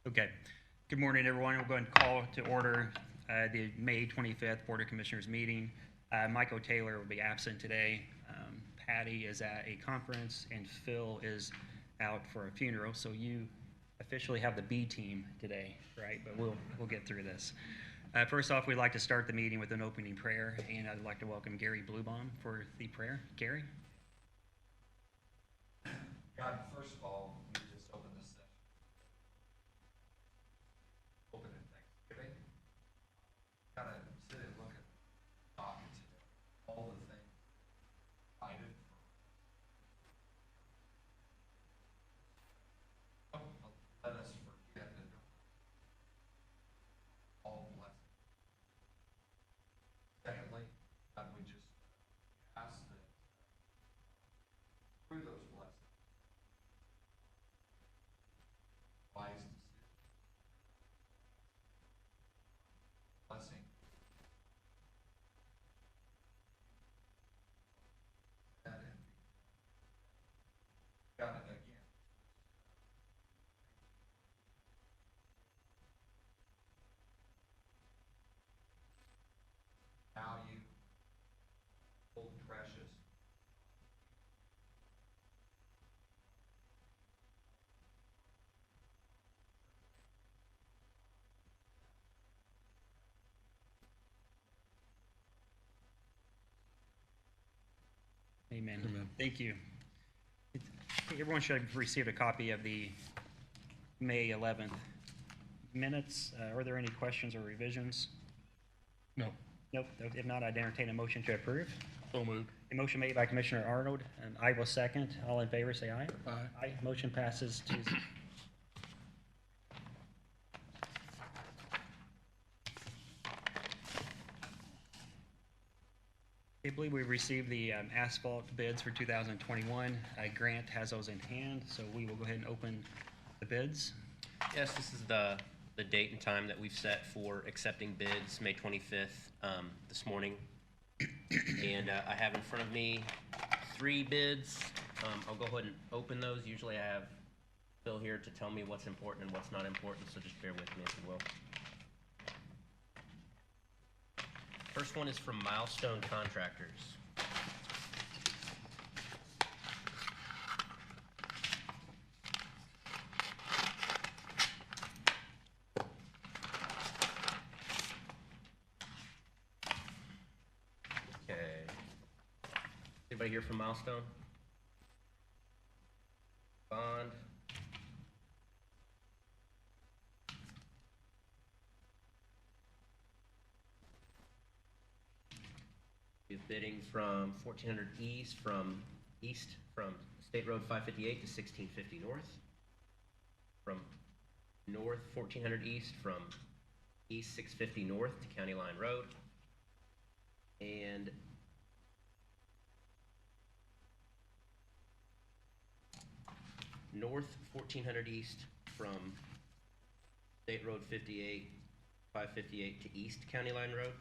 Okay. Good morning, everyone. We'll go ahead and call to order the May 25th Board of Commissioners meeting. Michael Taylor will be absent today. Patty is at a conference, and Phil is out for a funeral. So you officially have the B team today, right? But we'll get through this. First off, we'd like to start the meeting with an opening prayer, and I'd like to welcome Gary Bluebaum for the prayer. Gary? God, first of all, we just open this session. Open in Thanksgiving. Gotta sit and look at the docket today. All the things I did for. Don't let us forget that all blessings. Secondly, God, we just ask that through those blessings, wise decisions, blessing. That and got it again. Value, hold precious. Amen. Amen. Thank you. Everyone should have received a copy of the May 11th minutes. Are there any questions or revisions? No. Nope. If not, I'd entertain a motion to approve. So moved. A motion made by Commissioner Arnold, and I will second. All in favor, say aye. Aye. Aye. Motion passes 2-0. I believe we received the asphalt bids for 2021. Grant has those in hand, so we will go ahead and open the bids. Yes, this is the date and time that we've set for accepting bids, May 25th, this morning. And I have in front of me 3 bids. I'll go ahead and open those. Usually I have Phil here to tell me what's important and what's not important, so just bear with me if you will. First one is from Milestone Contractors. Okay. Anybody here from Milestone? Bond. We have bidding from 1400 east from State Road 558 to 1650 north. From north 1400 east from east 650 north to County Line Road. And north 1400 east from State Road 558 to east County Line Road.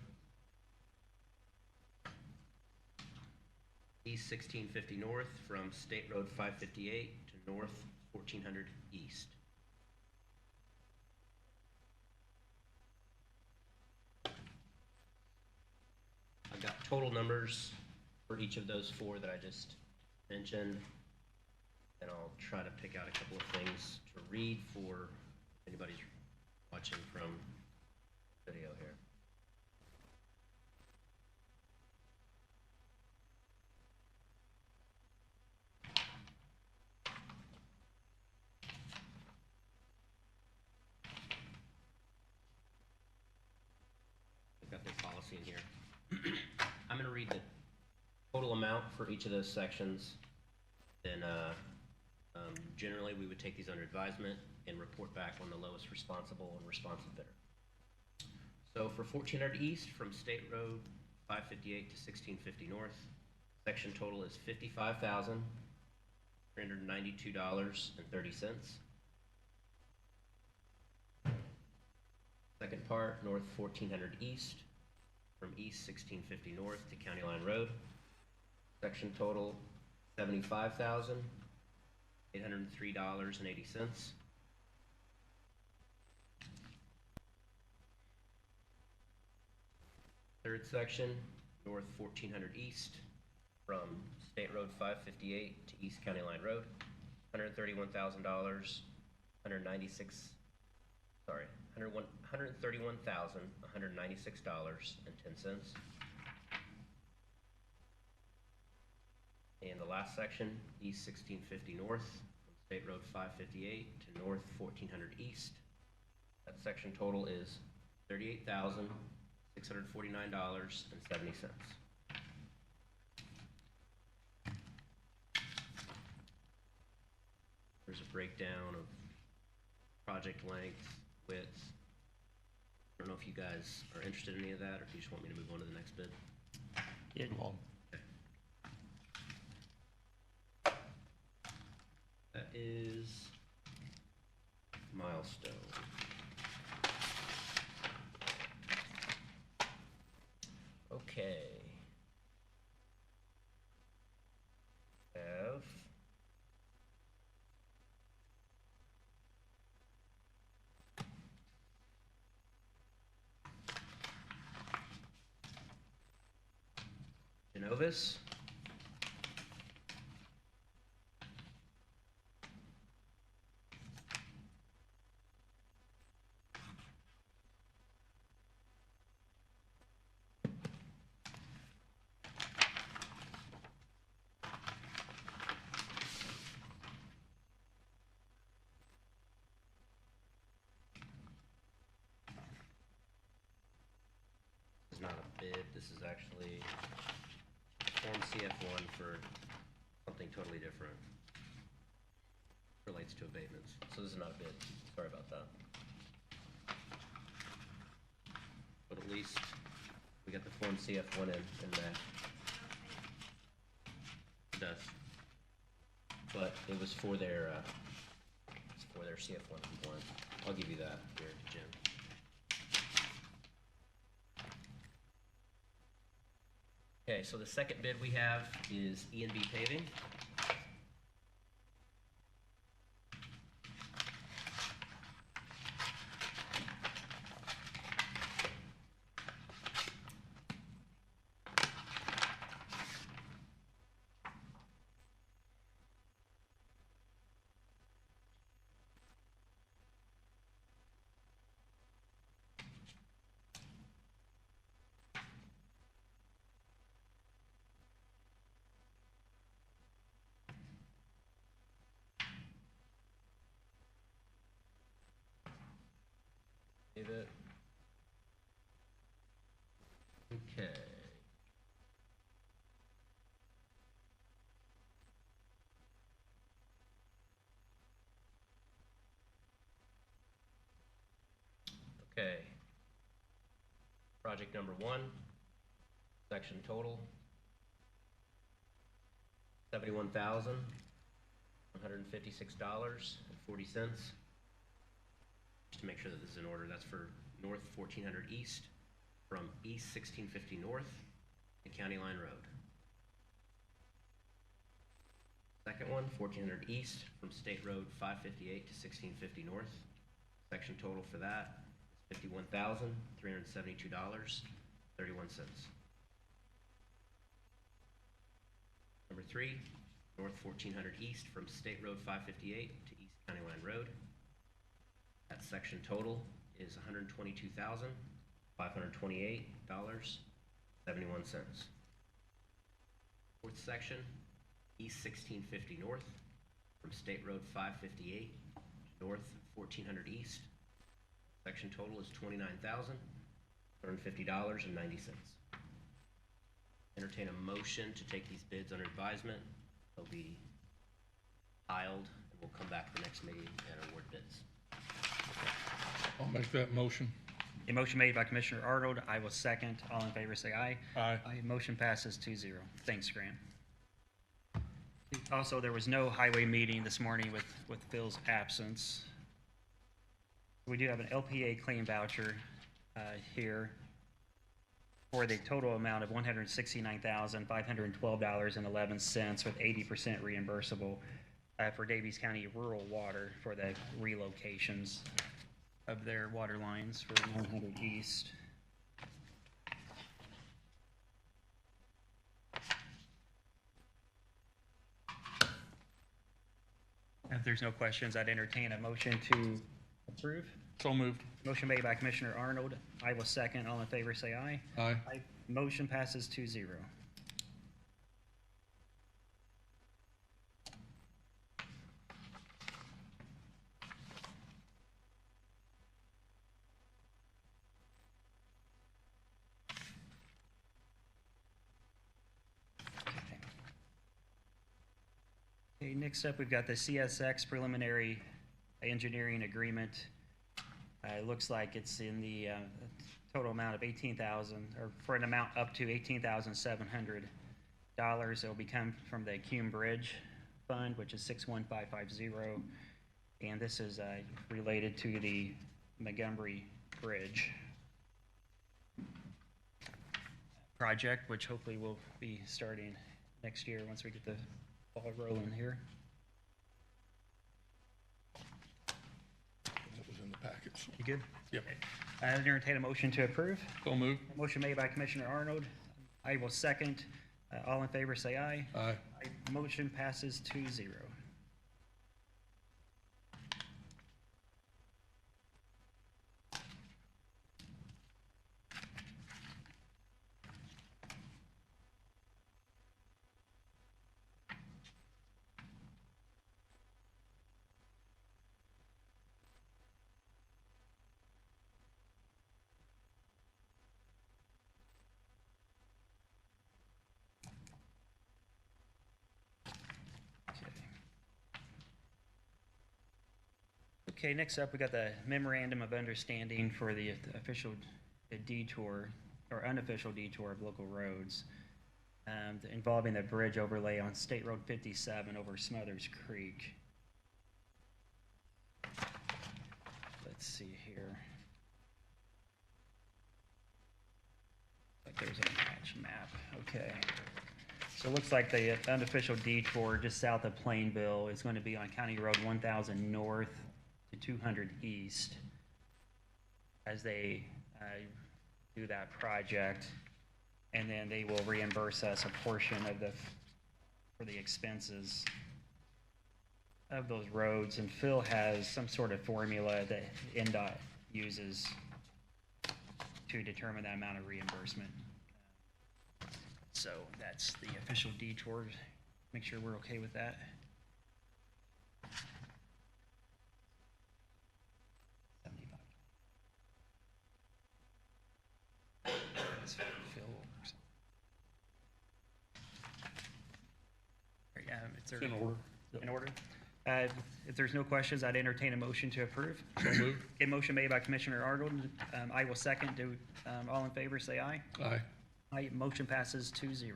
East 1650 north from State Road 558 to north 1400 east. I've got total numbers for each of those 4 that I just mentioned, and I'll try to pick out a couple of things to read for anybody watching from video here. In here. I'm going to read the total amount for each of those sections. Then generally we would take these under advisement and report back on the lowest responsible and responsive bidder. So for 1400 east from State Road 558 to 1650 north, section total is $55,392.30. Second part, north 1400 east from east 1650 north to County Line Road. Section total $75,803.80. Third section, north 1400 east from State Road 558 to East County Line Road, $131,000, $131,196.10. And the last section, east 1650 north from State Road 558 to north 1400 east. That section total is $38,649.70. There's a breakdown of project length, width. I don't know if you guys are interested in any of that, or if you just want me to move on to the next bid. Yeah, Move on. That is Milestone. Okay. Have Genovis. This is not a bid, this is actually Form CF1 for something totally different. Relates to abatements, so this is not a bid, sorry about that. But at least we got the Form CF1 in that. It does. But it was for their, CF1 compliance. I'll give you that here, Jim. Okay, so the second bid we have is E&B Paving. David. Okay. Okay. Project number 1, section total, $71,156.40. Just to make sure that this is in order, that's for north 1400 east from east 1650 north to County Line Road. Second one, 1400 east from State Road 558 to 1650 north. Section total for that is $51,372.31. Number 3, north 1400 east from State Road 558 to East County Line Road. That section total is $122,528.71. Fourth section, east 1650 north from State Road 558 to north 1400 east. Section total is $29,150.90. Entertain a motion to take these bids under advisement. They'll be filed, and we'll come back the next meeting and award bids. I'll make that motion. a motion made by Commissioner Arnold. I will second. All in favor, say aye. Aye. Aye. Motion passes 2-0. Thanks, Grant. Also, there was no highway meeting this morning with Phil's absence. We do have an LPA claim voucher here for the total amount of $169,512.11 with 80% reimbursable for Daviess County Rural Water for the relocations of their water lines for 100 East. there's no questions, I'd entertain a motion to approve. So moved. Motion made by Commissioner Arnold. I will second. All in favor, say aye. Aye. Aye. Motion passes 2-0. Okay, next up, we've got the CSX preliminary engineering agreement. It looks like it's in the total amount of $18,000, or for an amount up to $18,700. It'll be come from the Cume Bridge Fund, which is 61550, and this is related to the Montgomery Bridge project, which hopefully will be starting next year once we get the ball rolling here. That was in the packets. You good? Yep. I entertain a motion to approve. So moved. Motion made by Commissioner Arnold. I will second. All in favor, say aye. Aye. Aye. Motion passes 2-0. Okay, next up, we got the Memorandum of Understanding for the official detour, or unofficial detour of local roads, involving the bridge overlay on State Road 57 over Smothers Creek. Let's see here. Like there's an attached map. Okay. So it looks like the unofficial detour just south of Plainville is going to be on County Road 1000 north to 200 east as they do that project, and then they will reimburse us a portion of for the expenses of those roads. And Phil has some sort of formula that NDOT uses to determine that amount of reimbursement. So that's the official detour. Make sure we're okay with that. It's in order. Yep. In order. If there's no questions, I'd entertain a motion to approve. So moved. A motion made by Commissioner Arnold. I will second. All in favor, say aye. Aye. Aye. Motion passes 2-0.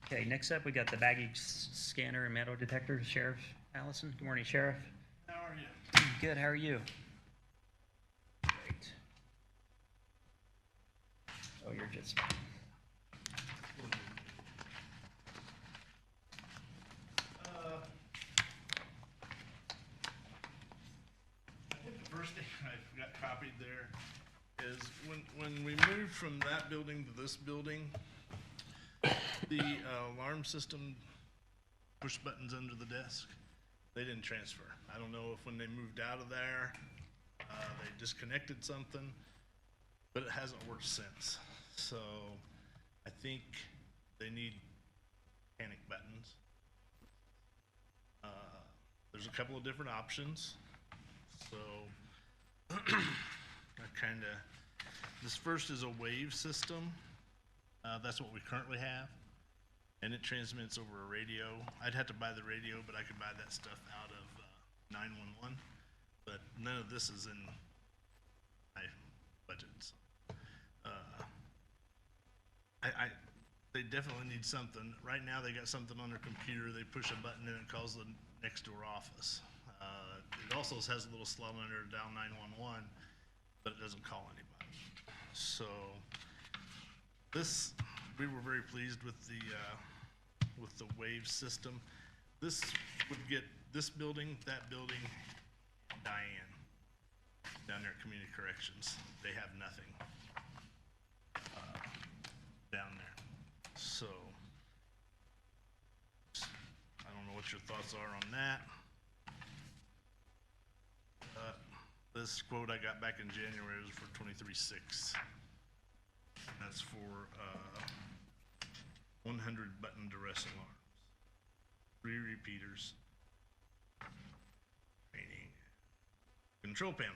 Okay, next up, we got the baggage scanner and metal detector. Sheriff Allison. Good morning, Sheriff. How are you? Good, how are you? Great. Oh, you're just fine. I think the first thing I've got copied there is when we moved from that building to this building, the alarm system push buttons under the desk, they didn't transfer. I don't know if when they moved out of there, they disconnected something, but it hasn't worked since. So I think they need panic buttons. There's a couple of different options. So this first is a wave system. That's what we currently have. And it transmits over a radio. I'd have to buy the radio, but I could buy that stuff out of 911. But none of this is in my budget. So, they definitely need something. Right now, they got something on their computer. They push a button and it calls the next door office. It also has a little slot under dial 911, but it doesn't call anybody. So we were very pleased with the wave system. This would get this building, that building, Diane, down there at Community Corrections. They have nothing down there. So, I don't know what your thoughts are on that. This quote I got back in January was for $23,600. That's for 100 button duress alarms, 3 repeaters, training, control panel.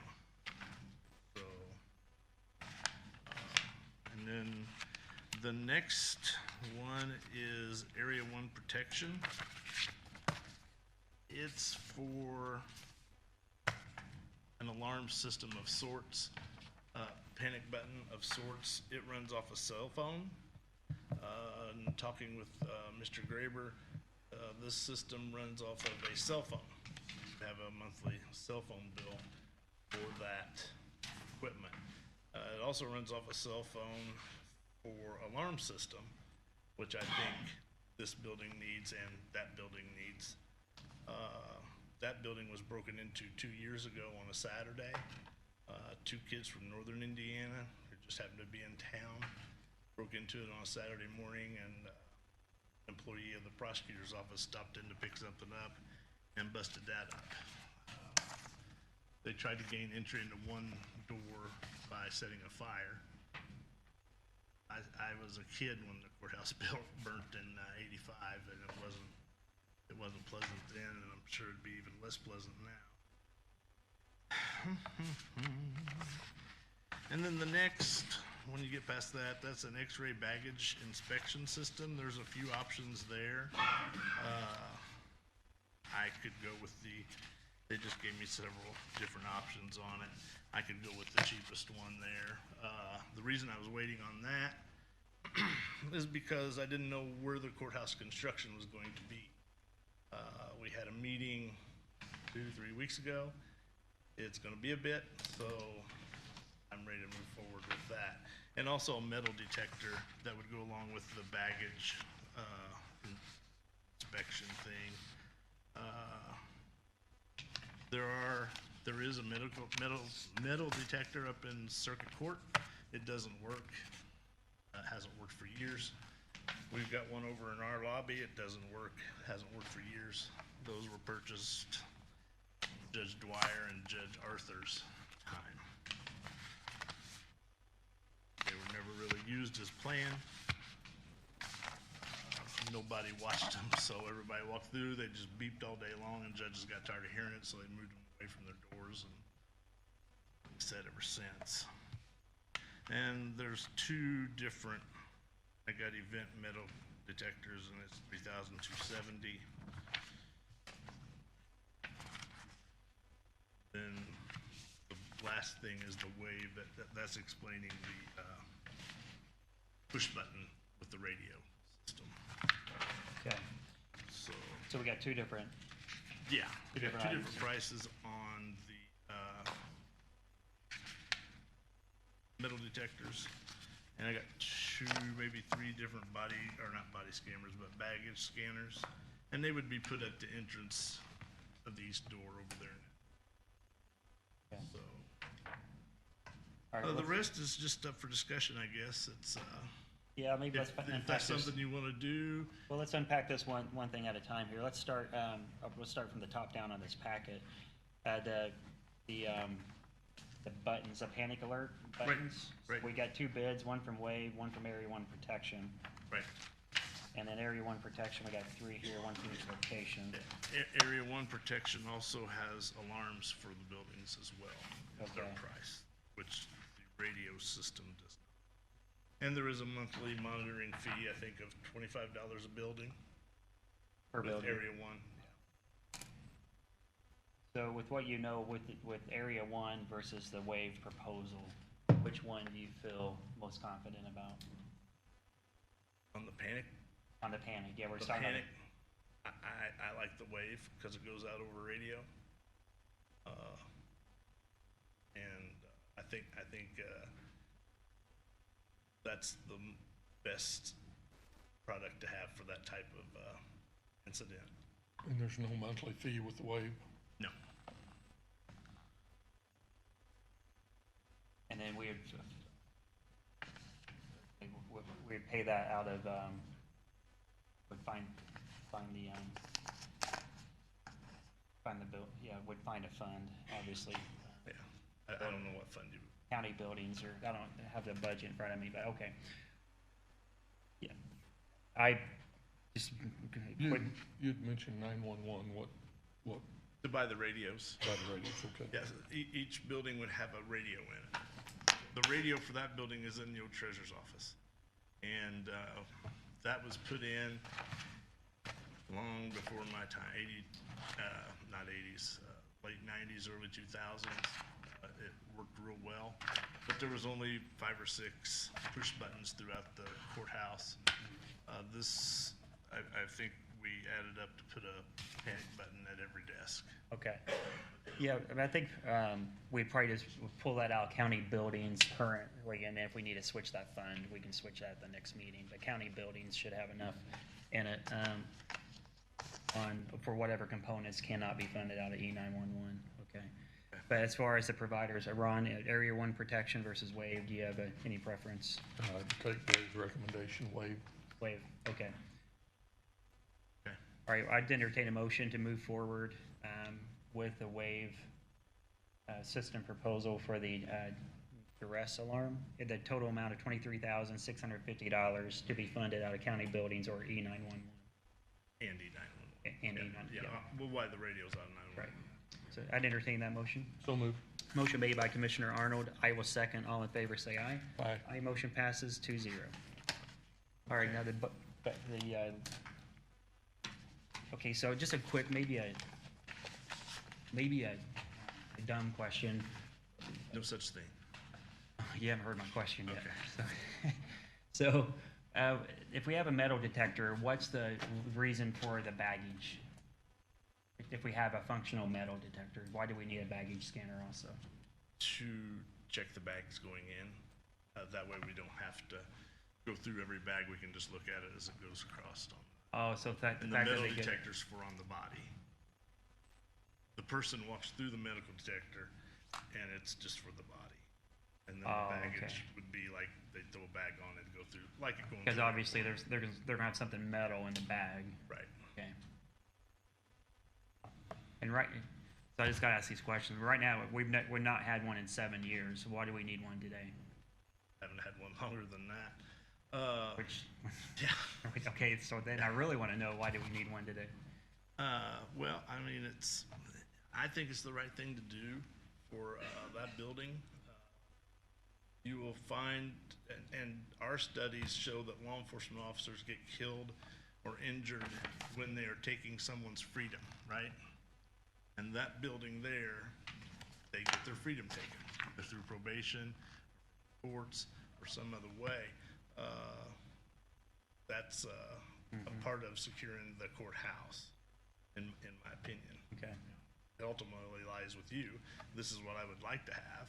So, and then the next one is Area 1 protection. It's for an alarm system of sorts, panic button of sorts. It runs off a cell phone. And talking with Mr. Graber, this system runs off of a cell phone. We have a monthly cell phone bill for that equipment. It also runs off a cell phone for alarm system, which I think this building needs and that building needs. That building was broken into 2 years ago on a Saturday. 2 kids from northern Indiana who just happened to be in town broke into it on a Saturday morning, and an employee of the prosecutor's office stopped in to pick something up and busted that up. They tried to gain entry into one door by setting a fire. I was a kid when the courthouse burnt in '85, and it wasn't pleasant then, and I'm sure it'd be even less pleasant now. And then the next, when you get past that, that's an X-ray baggage inspection system. There's a few options there. I could go with they just gave me several different options on it. I could go with the cheapest one there. The reason I was waiting on that is because I didn't know where the courthouse construction was going to be. We had a meeting 2-3 weeks ago. It's gonna be a bit, so I'm ready to move forward with that. And also a metal detector that would go along with the baggage inspection thing. There is a metal detector up in Circuit Court. It doesn't work. Hasn't worked for years. We've got one over in our lobby. It doesn't work. Hasn't worked for years. Those were purchased Judge Dwyer and Judge Arthur's time. They were never really used as planned. Nobody watched them, so everybody walked through. They just beeped all day long, and judges got tired of hearing it, so they moved them away from their doors, and said ever since. And there's 2 different, I got event metal detectors, and it's $3,270. Then the last thing is the wave, that's explaining the push button with the radio system. Okay, So, so we got 2 different, yeah, we got different 2 items. different prices on the metal detectors. And I got 2, maybe 3 different not body scanners, but baggage scanners. And they would be put at the entrance of the east door over there. Okay. So, all right, the let's- rest is just up for discussion, I guess. It's, yeah, maybe let's if unpack that's this. something you wanna do, Well, let's unpack this one thing at a time here. Let's start from the top down on this packet. The buttons, the panic alert buttons. right. We got 2 bids, one from Wave, one from Area 1 Protection. right. And then Area 1 Protection, we got 3 here, one from each location. Area 1 protection also has alarms for the buildings as well at their Okay. price, which the radio system does not. And there is a monthly monitoring fee, I think, of $25 a building. Per with building. Area 1. So with what you know, with Area 1 versus the Wave proposal, which one do you feel most confident about? On the panic, On the panic, yeah, we're the starting. panic, I like the wave because it goes out over radio. And I think that's the best product to have for that type of incident. And there's no monthly fee with the wave. No. And then we'd pay that out of, would find the bill, yeah, would find a fund, obviously. Yeah, I don't know what fund you, County buildings, or, I don't have the budget in front of me, but okay. Yeah. I just, quick, You'd mentioned 911, what, To buy the radios. by the radios, okay? yes, each building would have a radio in it. The radio for that building is in the old treasurer's office. And that was put in long before my time, not 80s, late 90s, early 2000s. It worked real well, but there was only 5 or 6 push buttons throughout the courthouse. This, I think we added up to put a panic button at every desk. okay. Yeah, I mean, I think, we'd probably just pull that out, county buildings currently, and if we need to switch that fund, we can switch that at the next meeting. But county buildings should have enough in it, for whatever components cannot be funded out of E911, okay? But as far as the providers, Ron, Area 1 protection versus WAVE, do you have any preference? Take Dave's recommendation, waive. WAVE, okay. Okay. All right, I'd entertain a motion to move forward with the WAVE system proposal for the duress alarm. The total amount of $23,650 to be funded out of county buildings or E911. And E911. And Yeah, E911, yeah, yeah. we'll buy the radios out of 911. Right. So I'd entertain that motion. So moved. Motion made by Commissioner Arnold. I will second. All in favor, say aye. Aye. Aye, motion passes 2-0. All right, now okay, so just a quick, maybe a dumb question. No such thing. You haven't heard my question yet. Okay. So, if we have a metal detector, what's the reason for the baggage? If we have a functional metal detector, why do we need a baggage scanner also? To check the bags going in. That way we don't have to go through every bag. We can just look at it as it goes across. Oh, so the fact And that the metal they get, detectors for on the body. The person walks through the medical detector and it's just for the body. And then Oh, the okay. baggage would be like, they throw a bag on it and go through, like it going through. because obviously they're gonna have something metal in the bag. Right. Okay. And so I just gotta ask these questions. Right now, we've not had one in 7 years. So why do we need one today? Haven't had one longer than that. Which, Yeah. okay, so then I really wanna know, why do we need one today? Well, I mean, I think it's the right thing to do for that building. You will find, and our studies show that law enforcement officers get killed or injured when they are taking someone's freedom, right? And that building there, they get their freedom taken, either through probation, courts, or some other way. That's a part of securing the courthouse, in my opinion. Okay. It ultimately lies with you. This is what I would like to have.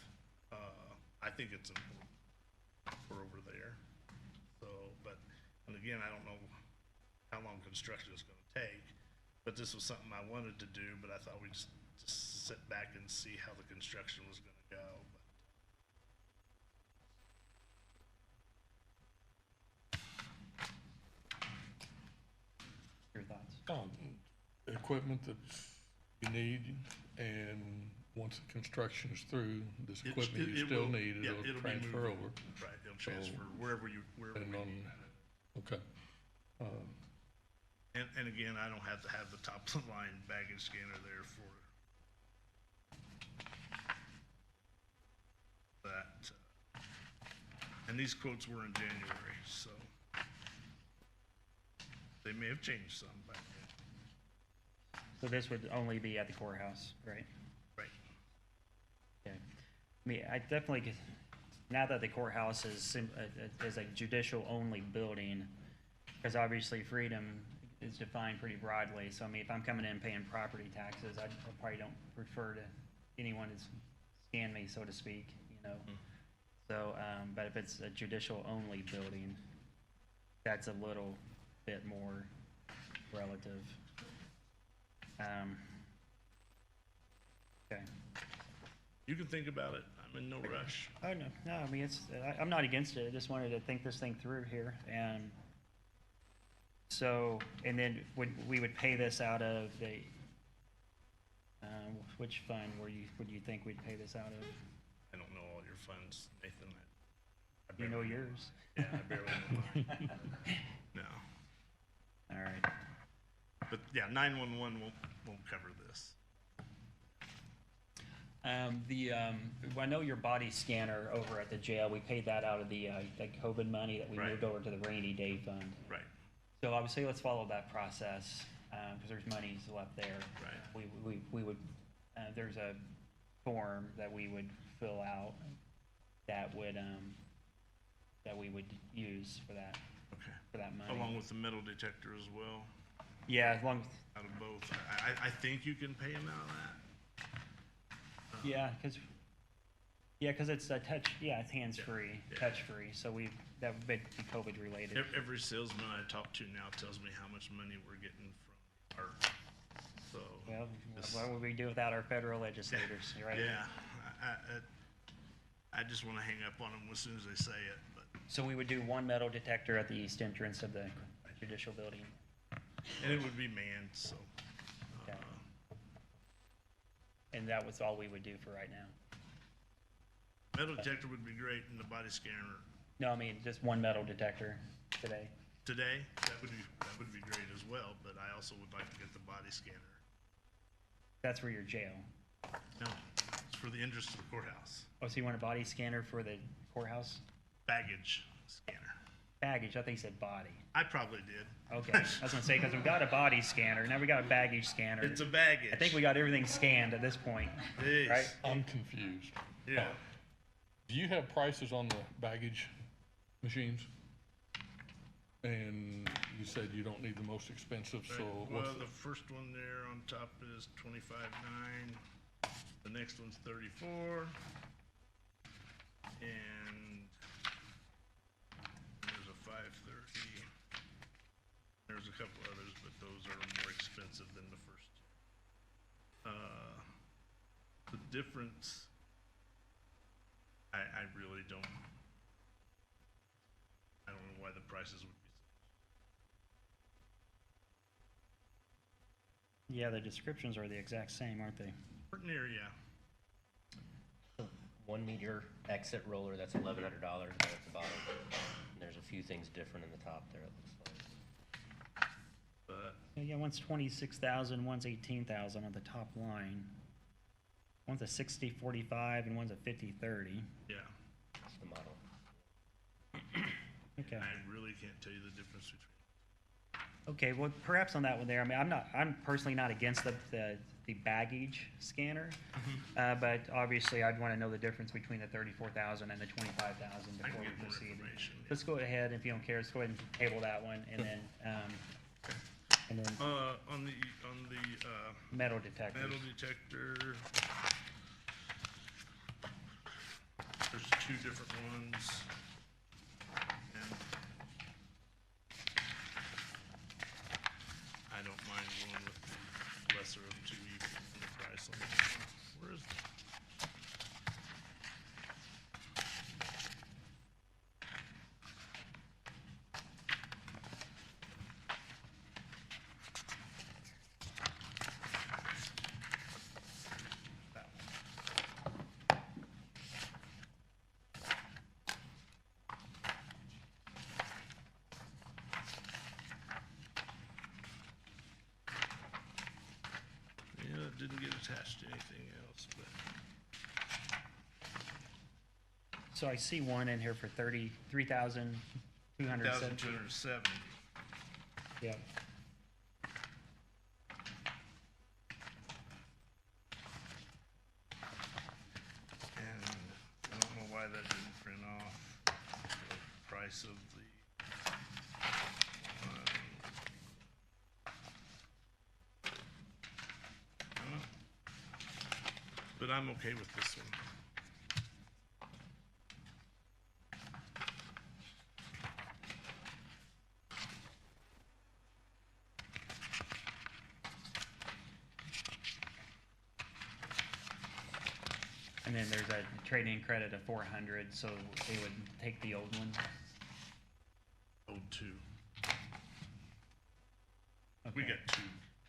I think it's important for over there. So, but, and again, I don't know how long construction is gonna take, but this was something I wanted to do, but I thought we'd just sit back and see how the construction was gonna go. Your thoughts? Equipment that you need, and once the construction is through, this equipment you still need, Yeah, it'll be transfer moved. over. Right, it'll transfer wherever we And need on, it. okay. And again, I don't have to have the top of the line baggage scanner there for that. And these quotes were in January, so they may have changed some back then. So this would only be at the courthouse, right? Right. Okay. I mean, I definitely, now that the courthouse is a judicial-only building, because obviously freedom is defined pretty broadly, so I mean, if I'm coming in paying property taxes, I probably don't prefer to anyone to scan me, so to speak, you know? So, but if it's a judicial-only building, that's a little bit more relative. Okay. You can think about it. I I'm in no rush. Oh, no, I mean, I'm not against it, I just wanted to think this thing through here, and so, and then we would pay this out of the, which fund would you think we'd pay this out of? I don't know all your funds, Nathan. I You know barely yours? Yeah, I barely know mine. No, All right, but yeah, 911 won't cover this. I know your body scanner over at the jail, we paid that out of the, COVID money that we Right. moved over to the rainy day fund. Right. So obviously, let's follow that process, because there's monies left there. Right. We would, there's a form that we would fill out that we would use for that Okay. money. Along with the metal detector as well, Yeah, as long, out of both. I think you can pay him out of that. yeah, because it's a touch, it's hands-free, Yeah. touch-free, so that would be COVID related. Every salesman I talk to now tells me how much money we're getting from our, so. Well, this- what would we do without our federal legislators, right? Yeah, I just wanna hang up on them as soon as they say it, but, So we would do one metal detector at the east entrance of the judicial building. and it would be manned, so. Okay. And that was all we would do for right now. Metal detector would be great, and the body scanner No, I mean, just one metal detector today. today, that would be great as well, but I also would like to get the body scanner. That's for your jail. No, it's for the interest of the courthouse. Oh, so you want a body scanner for the courthouse? Baggage scanner. Baggage, I think you said body. I probably did. Okay, I was gonna say, because we got a body scanner, now we got a baggage scanner. It's a baggage. I think we got everything scanned at this point, Yes. right? I'm confused. Yeah. Do you have prices on the baggage machines? And you said you don't need the most expensive, so Right. what's Well, the first one there on top is 25.9. The next one's 34. And there's a 530. There's a couple others, but those are more expensive than the first. The difference, I really don't, I don't know why the prices would be Yeah, the descriptions are the exact same, aren't they? near, yeah. 1 meter exit roller, that's $1,100 down at the bottom. And there's a few things different in the top there, it looks like. But Yeah, one's 26,000, one's 18,000 on the top line. One's a 60-45 and one's a 50-30. yeah, That's the model. Okay. I really can't tell you the difference between. Okay, well, perhaps on that one there, I mean, I'm personally not against the baggage scanner, but obviously I'd want to know the difference between the 34,000 and the 25,000 I can before we get more proceed. information. Let's go ahead, if you don't care, let's go ahead and table that one, and then On the metal detectors. metal detector, there's two different ones. And I don't mind going with the lesser of two even in the price on this one. Where is that one? Yeah, it didn't get attached to anything else, but So I see one in here for 33,217. 1,270. Yeah. And I don't know why that didn't print off the price of the, I don't know. But I'm okay with this one. And then there's a trade-in credit of 400, so they would take the old one. Old two. We Okay. got two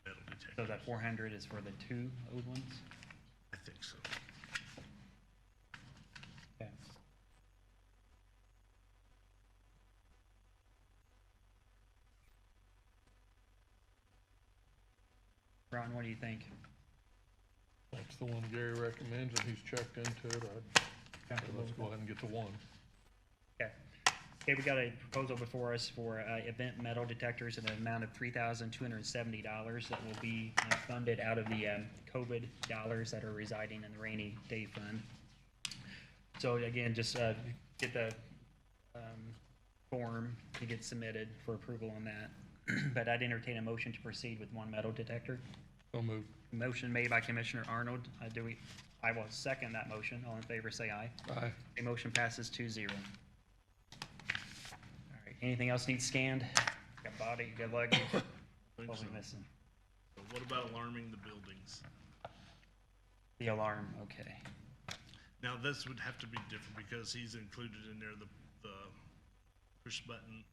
metal detectors. So that 400 is for the two old ones? I think so. Okay. Ron, what do you think? That's the one Gary recommends, and he's checked into it. Let's go ahead and get the one. Okay. Okay, we got a proposal before us for event metal detectors in an amount of $3,270 that will be funded out of the COVID dollars that are residing in the rainy day fund. So again, just get the form to get submitted for approval on that. But I'd entertain a motion to proceed with one metal detector. So moved. Motion made by Commissioner Arnold. I will second that motion. All in favor, say aye. Aye. The motion passes 2-0. All right, anything else needs scanned? Got body, got luggage? Think What so. we missing? But what about alarming the buildings? The alarm, okay. Now, this would have to be different because he's included in there the push button,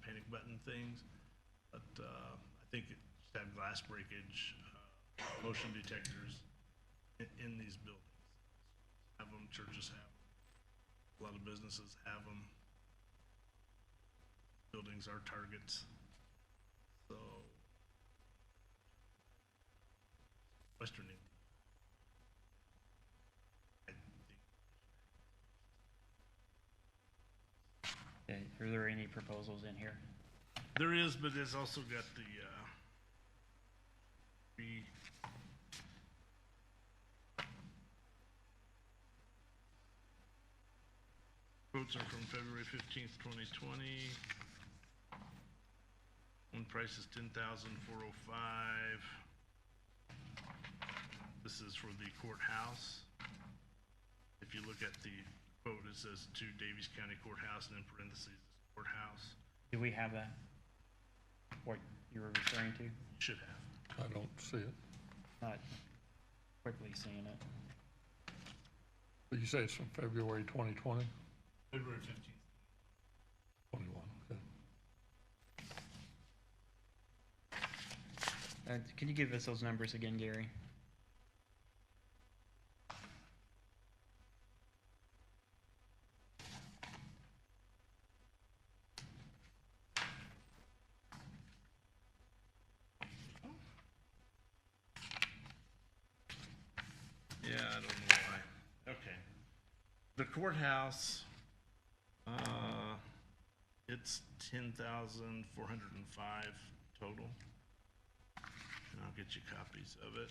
panic button things. But I think it should have glass breakage, motion detectors in these buildings. Have them, churches have them, a lot of businesses have them. Buildings are targets. So, Western Indiana. Okay, are there any proposals in here? There is, but it's also got the, quotes are from February 15th, 2020. One price is $10,405. This is for the courthouse. If you look at the quote, it says to Daviess County Courthouse, and in parentheses, courthouse. Do we have that? What you were referring to? Should have. I don't see it. Not quickly seeing it. But you say it's from February 2020? February 15th. 21, okay. Can you give us those numbers again, Gary? Yeah, I don't know why. Okay. The courthouse, it's 10,405 total. And I'll get you copies of it.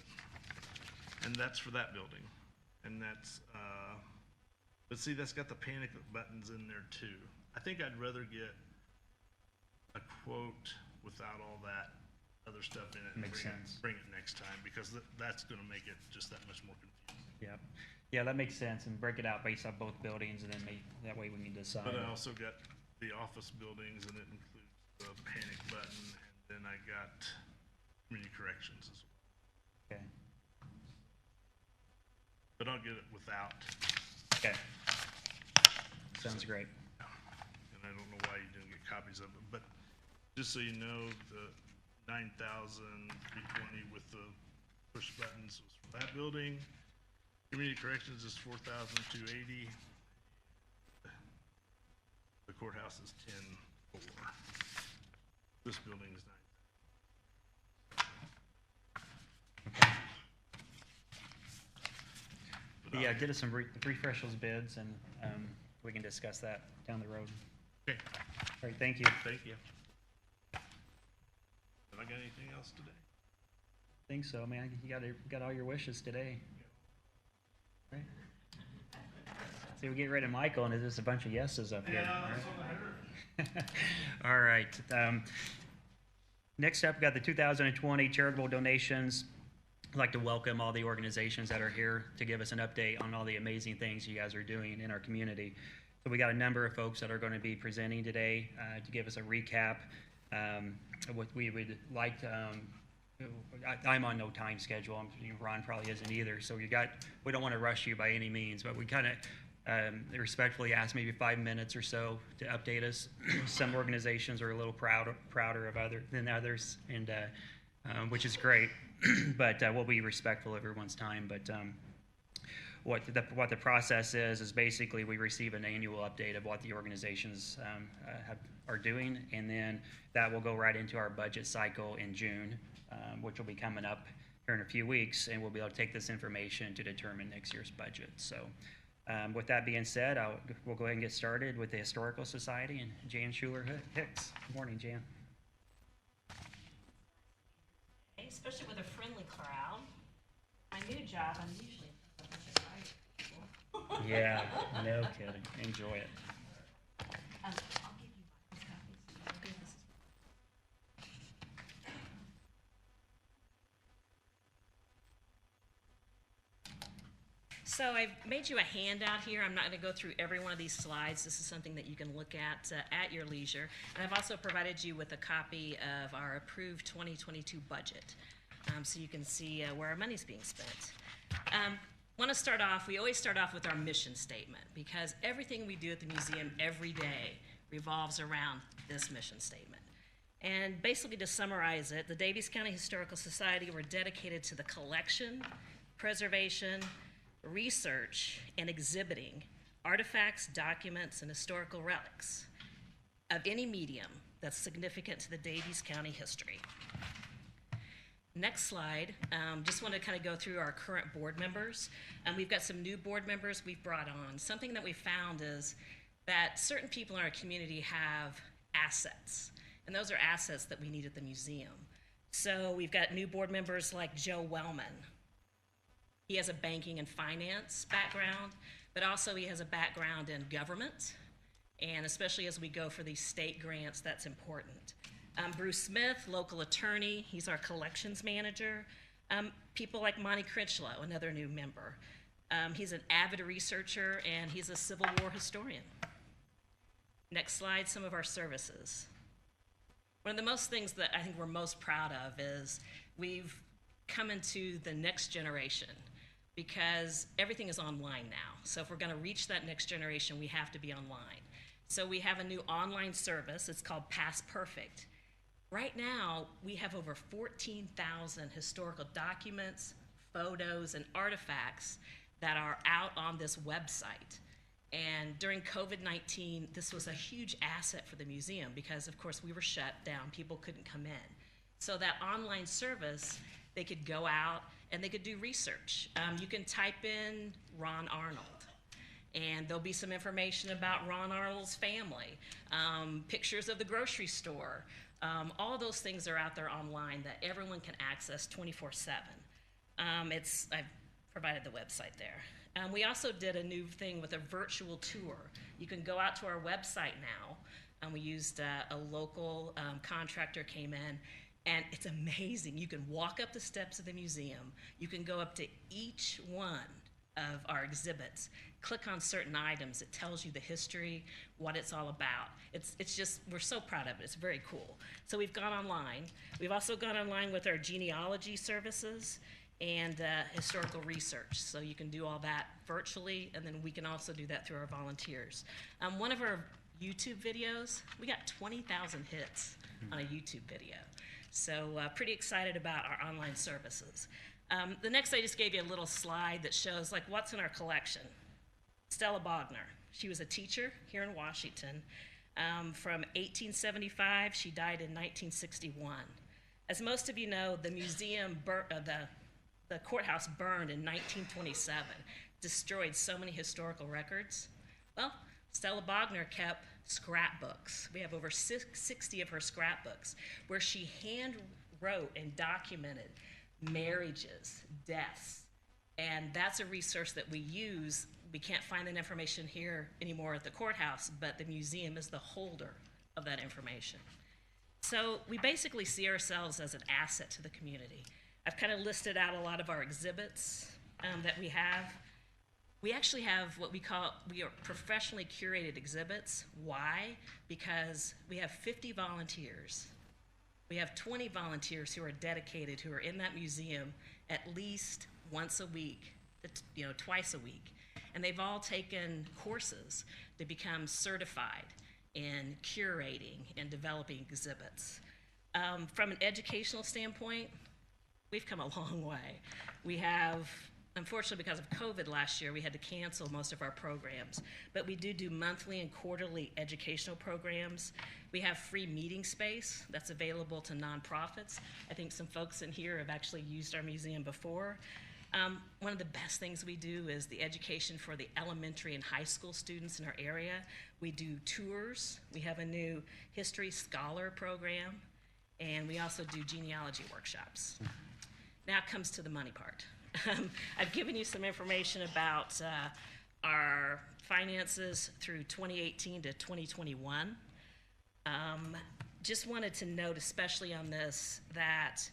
And that's for that building. And that's, but see, that's got the panic buttons in there too. I think I'd rather get a quote without all that other stuff in it. And Makes sense. Bring it next time, because that's gonna make it just that much more confusing. Yep. Yeah, that makes sense, and break it out based on both buildings, and then that way we can decide. But I also got the office buildings, and it includes the panic button, and then I got community corrections as well. Okay. But I'll get it without, Okay. Sounds great. and I don't know why you didn't get copies of it, but just so you know, the 9,320 with the push buttons was for that building. Community corrections is 4,280. The courthouse is 10,400. This building is 9,000. But Yeah, get us some refresh those bids, and we can discuss that down the road. Okay, All right, thank you. thank you. Have I got anything else today? Think so, man. You got all your wishes today. Right? See, we get rid of Michael, and it's just a bunch of yeses up here. All right. Next up, we got the 2020 charitable donations. I'd like to welcome all the organizations that are here to give us an update on all the amazing things you guys are doing in our community. So we got a number of folks that are going to be presenting today to give us a recap. What we would like I'm on no time schedule. Ron probably isn't either. So we don't want to rush you by any means, but we kind of respectfully ask maybe 5 minutes or so to update us. Some organizations are a little prouder of than others, and which is great. But we'll be respectful of everyone's time. But what the process is basically we receive an annual update of what the organizations are doing, and then that will go right into our budget cycle in June, which will be coming up here in a few weeks, and we'll be able to take this information to determine next year's budget. So with that being said, we'll go ahead and get started with the Historical Society and Jan Schuler-Hicks. Good morning, Jan. Especially with a friendly crowd. My new job, I'm usually a bunch of quiet people. Yeah, no kidding. Enjoy it. I'll give you my copies. I'll give this. So I've made you a handout here. I'm not going to go through every one of these slides. This is something that you can look at your leisure. And I've also provided you with a copy of our approved 2022 budget, so you can see where our money's being spent. Want to start off, we always start off with our mission statement, because everything we do at the museum every day revolves around this mission statement. And basically, to summarize it, the Daviess County Historical Society, we're dedicated to the collection, preservation, research, and exhibiting artifacts, documents, and historical relics of any medium that's significant to the Daviess County history. Next slide, just want to kind of go through our current board members. We've got some new board members we've brought on. Something that we found is that certain people in our community have assets, and those are assets that we need at the museum. So we've got new board members like Joe Wellman. He has a banking and finance background, but also he has a background in government, and especially as we go for these state grants, that's important. Bruce Smith, local attorney, he's our collections manager. People like Monty Critchlow, another new member. He's an avid researcher, and he's a Civil War historian. Next slide, some of our services. One of the most things that I think we're most proud of is we've come into the next generation, because everything is online now. So if we're going to reach that next generation, we have to be online. So we have a new online service. It's called Past Perfect. Right now, we have over 14,000 historical documents, photos, and artifacts that are out on this website. And during COVID-19, this was a huge asset for the museum because, of course, we were shut down. People couldn't come in. So that online service, they could go out and they could do research. You can type in Ron Arnold, and there'll be some information about Ron Arnold's family, pictures of the grocery store. All those things are out there online that everyone can access 24/7. I've provided the website there. We also did a new thing with a virtual tour. You can go out to our website now. We used a local contractor came in, and it's amazing. You can walk up the steps of the museum. You can go up to each one of our exhibits, click on certain items. It tells you the history, what it's all about. It's just, we're so proud of it. It's very cool. So we've gone online. We've also gone online with our genealogy services and historical research. So you can do all that virtually, and then we can also do that through our volunteers. One of our YouTube videos, we got 20,000 hits on a YouTube video. So pretty excited about our online services. The next, I just gave you a little slide that shows like what's in our collection. Stella Bogner, she was a teacher here in Washington. From 1875, she died in 1961. As most of you know, the museum, the courthouse burned in 1927, destroyed so many historical records. Well, Stella Bogner kept scrapbooks. We have over 60 of her scrapbooks where she hand wrote and documented marriages, deaths, and that's a resource that we use. We can't find that information here anymore at the courthouse, but the museum is the holder of that information. So we basically see ourselves as an asset to the community. I've kind of listed out a lot of our exhibits that we have. We actually have what we are professionally curated exhibits. Why? Because we have 50 volunteers We have 20 volunteers who are dedicated, who are in that museum at least once a week, twice a week. And they've all taken courses to become certified in curating and developing exhibits. From an educational standpoint, we've come a long way. We have, unfortunately, because of COVID last year, we had to cancel most of our programs, but we do monthly and quarterly educational programs. We have free meeting space that's available to nonprofits. I think some folks in here have actually used our museum before. One of the best things we do is the education for the elementary and high school students in our area. We do tours. We have a new history scholar program, and we also do genealogy workshops. Now it comes to the money part. I've given you some information about our finances through 2018 to 2021. Just wanted to note, especially on this, that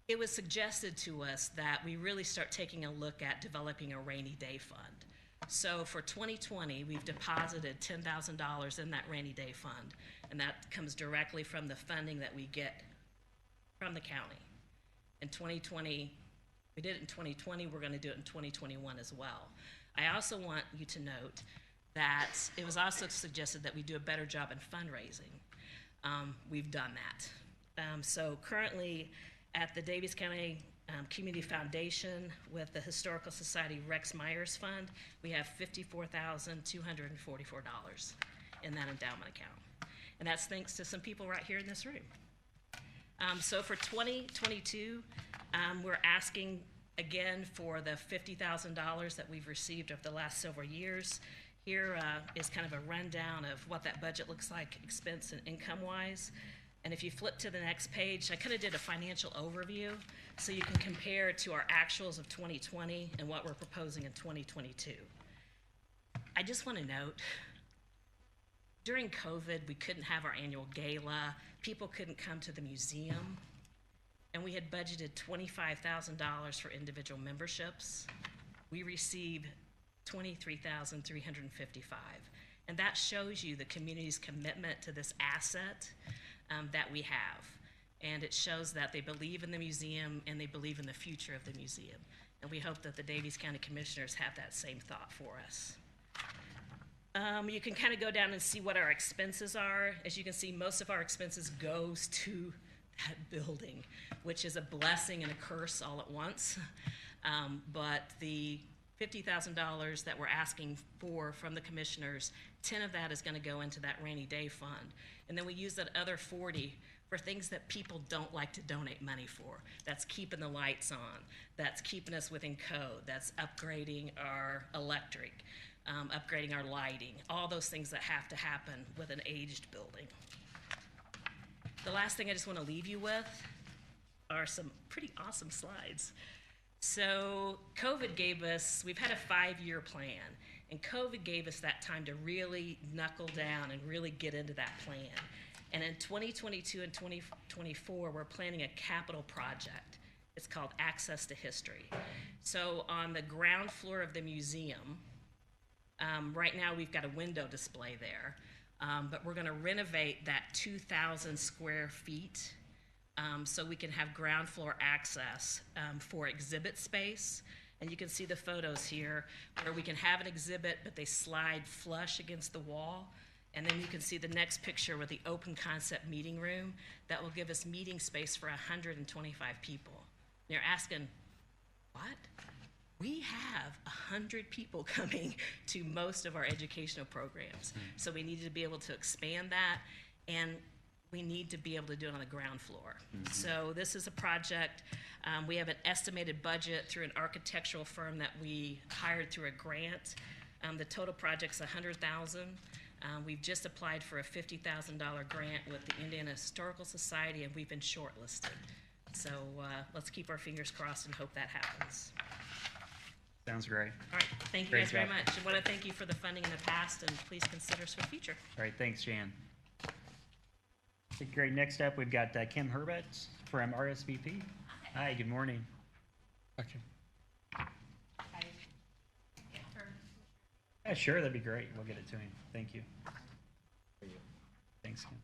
it was suggested to us that we really start taking a look at developing a rainy day fund. So for 2020, we've deposited $10,000 in that rainy day fund, and that comes directly from the funding that we get from the county. In 2020, we did it in 2020, we're gonna do it in 2021 as well. I also want you to note that it was also suggested that we do a better job in fundraising. We've done that. So currently at the Daviess County Community Foundation with the Historical Society Rex Myers Fund, we have $54,244 in that endowment account. And that's thanks to some people right here in this room. So for 2022, we're asking again for the $50,000 that we've received over the last several years. Here is kind of a rundown of what that budget looks like, expense and income-wise. And if you flip to the next page, I kind of did a financial overview so you can compare to our actuals of 2020 and what we're proposing in 2022. I just want to note, during COVID, we couldn't have our annual gala. People couldn't come to the museum. And we had budgeted $25,000 for individual memberships. We received $23,355. And that shows you the community's commitment to this asset that we have. And it shows that they believe in the museum and they believe in the future of the museum. And we hope that the Daviess County Commissioners have that same thought for us. You can kind of go down and see what our expenses are. As you can see, most of our expenses goes to that building, which is a blessing and a curse all at once. But the $50,000 that we're asking for from the commissioners, 10 of that is going to go into that rainy day fund. And then we use that other 40 for things that people don't like to donate money for. That's keeping the lights on. That's keeping us within code. That's upgrading our electric, upgrading our lighting, all those things that have to happen with an aged building. The last thing I just want to leave you with are some pretty awesome slides. So COVID gave us, we've had a 5-year plan, and COVID gave us that time to really knuckle down and really get into that plan. And in 2022 and 2024, we're planning a capital project. It's called Access to History. So on the ground floor of the museum, right now we've got a window display there, but we're gonna renovate that 2,000 square feet so we can have ground floor access for exhibit space. And you can see the photos here where we can have an exhibit, but they slide flush against the wall. And then you can see the next picture with the open concept meeting room that will give us meeting space for 125 people. And you're asking, what? We have 100 people coming to most of our educational programs. So we needed to be able to expand that, and we need to be able to do it on the ground floor. So this is a project, we have an estimated budget through an architectural firm that we hired through a grant. The total project's $100,000. We've just applied for a $50,000 grant with the Indiana Historical Society, and we've been shortlisted. So let's keep our fingers crossed and hope that happens. Sounds great. All right, thank you Great guys very job. much. I want to thank you for the funding in the past, and please consider us for the future. All right, thanks, Jan. Okay, great. Next up, we've got Kim Herbert from Rsvp. Hi, good morning. Thank you. Yeah, sure, that'd be great. We'll get it to him. Thank you. Thanks, Kim.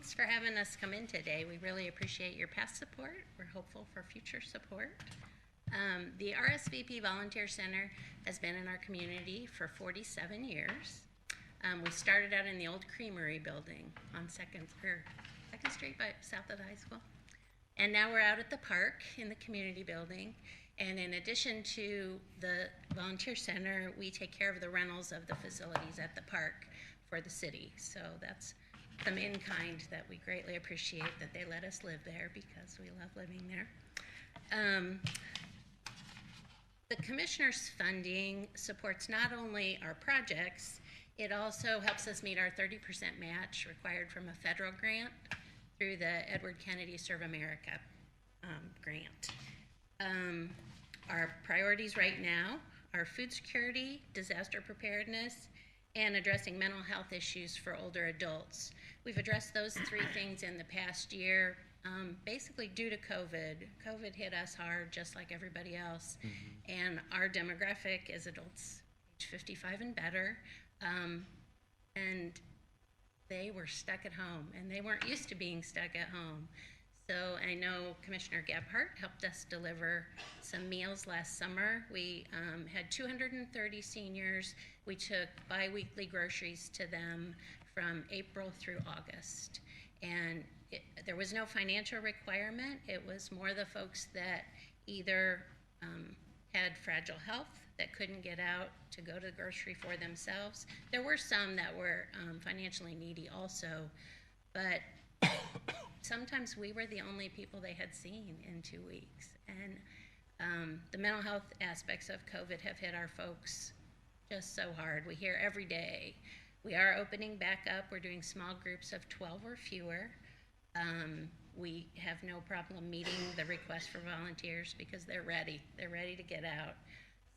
Thanks for having us come in today. We really appreciate your past support. We're hopeful for future support. The Rsvp Volunteer Center has been in our community for 47 years. We started out in the old Creamery building on Second Street by south of the high school. And now we're out at the park in the community building. And in addition to the volunteer center, we take care of the rentals of the facilities at the park for the city. So that's some in-kind that we greatly appreciate that they let us live there because we love living there. The commissioner's funding supports not only our projects, it also helps us meet our 30% match required from a federal grant through the Edward Kennedy Serve America grant. Our priorities right now are food security, disaster preparedness, and addressing mental health issues for older adults. We've addressed those three things in the past year, basically due to COVID. COVID hit us hard, just like everybody else. And our demographic is adults age 55 and better. And they were stuck at home, and they weren't used to being stuck at home. So I know Commissioner Gebhardt helped us deliver some meals last summer. We had 230 seniors. We took bi-weekly groceries to them from April through August. And there was no financial requirement. It was more the folks that either had fragile health, that couldn't get out to go to the grocery for themselves. There were some that were financially needy also, but sometimes we were the only people they had seen in 2 weeks. And the mental health aspects of COVID have hit our folks just so hard. We hear every day. We are opening back up. We're doing small groups of 12 or fewer. We have no problem meeting the request for volunteers because they're ready. They're ready to get out.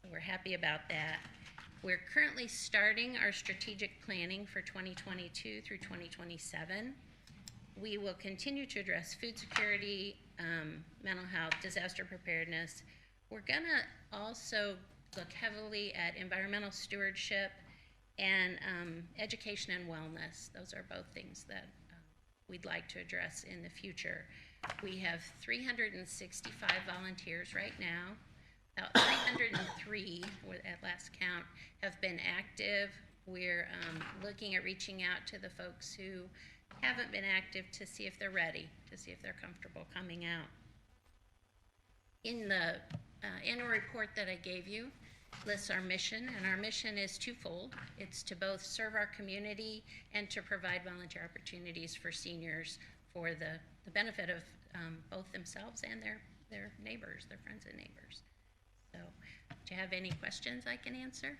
So we're happy about that. We're currently starting our strategic planning for 2022 through 2027. We will continue to address food security, mental health, disaster preparedness. We're gonna also look heavily at environmental stewardship and education and wellness. Those are both things that we'd like to address in the future. We have 365 volunteers right now. About 303 at last count have been active. We're looking at reaching out to the folks who haven't been active to see if they're ready, to see if they're comfortable coming out. In the annual report that I gave you lists our mission, and our mission is twofold. It's to both serve our community and to provide volunteer opportunities for seniors for the benefit of both themselves and their neighbors, their friends and neighbors. So, do you have any questions I can answer?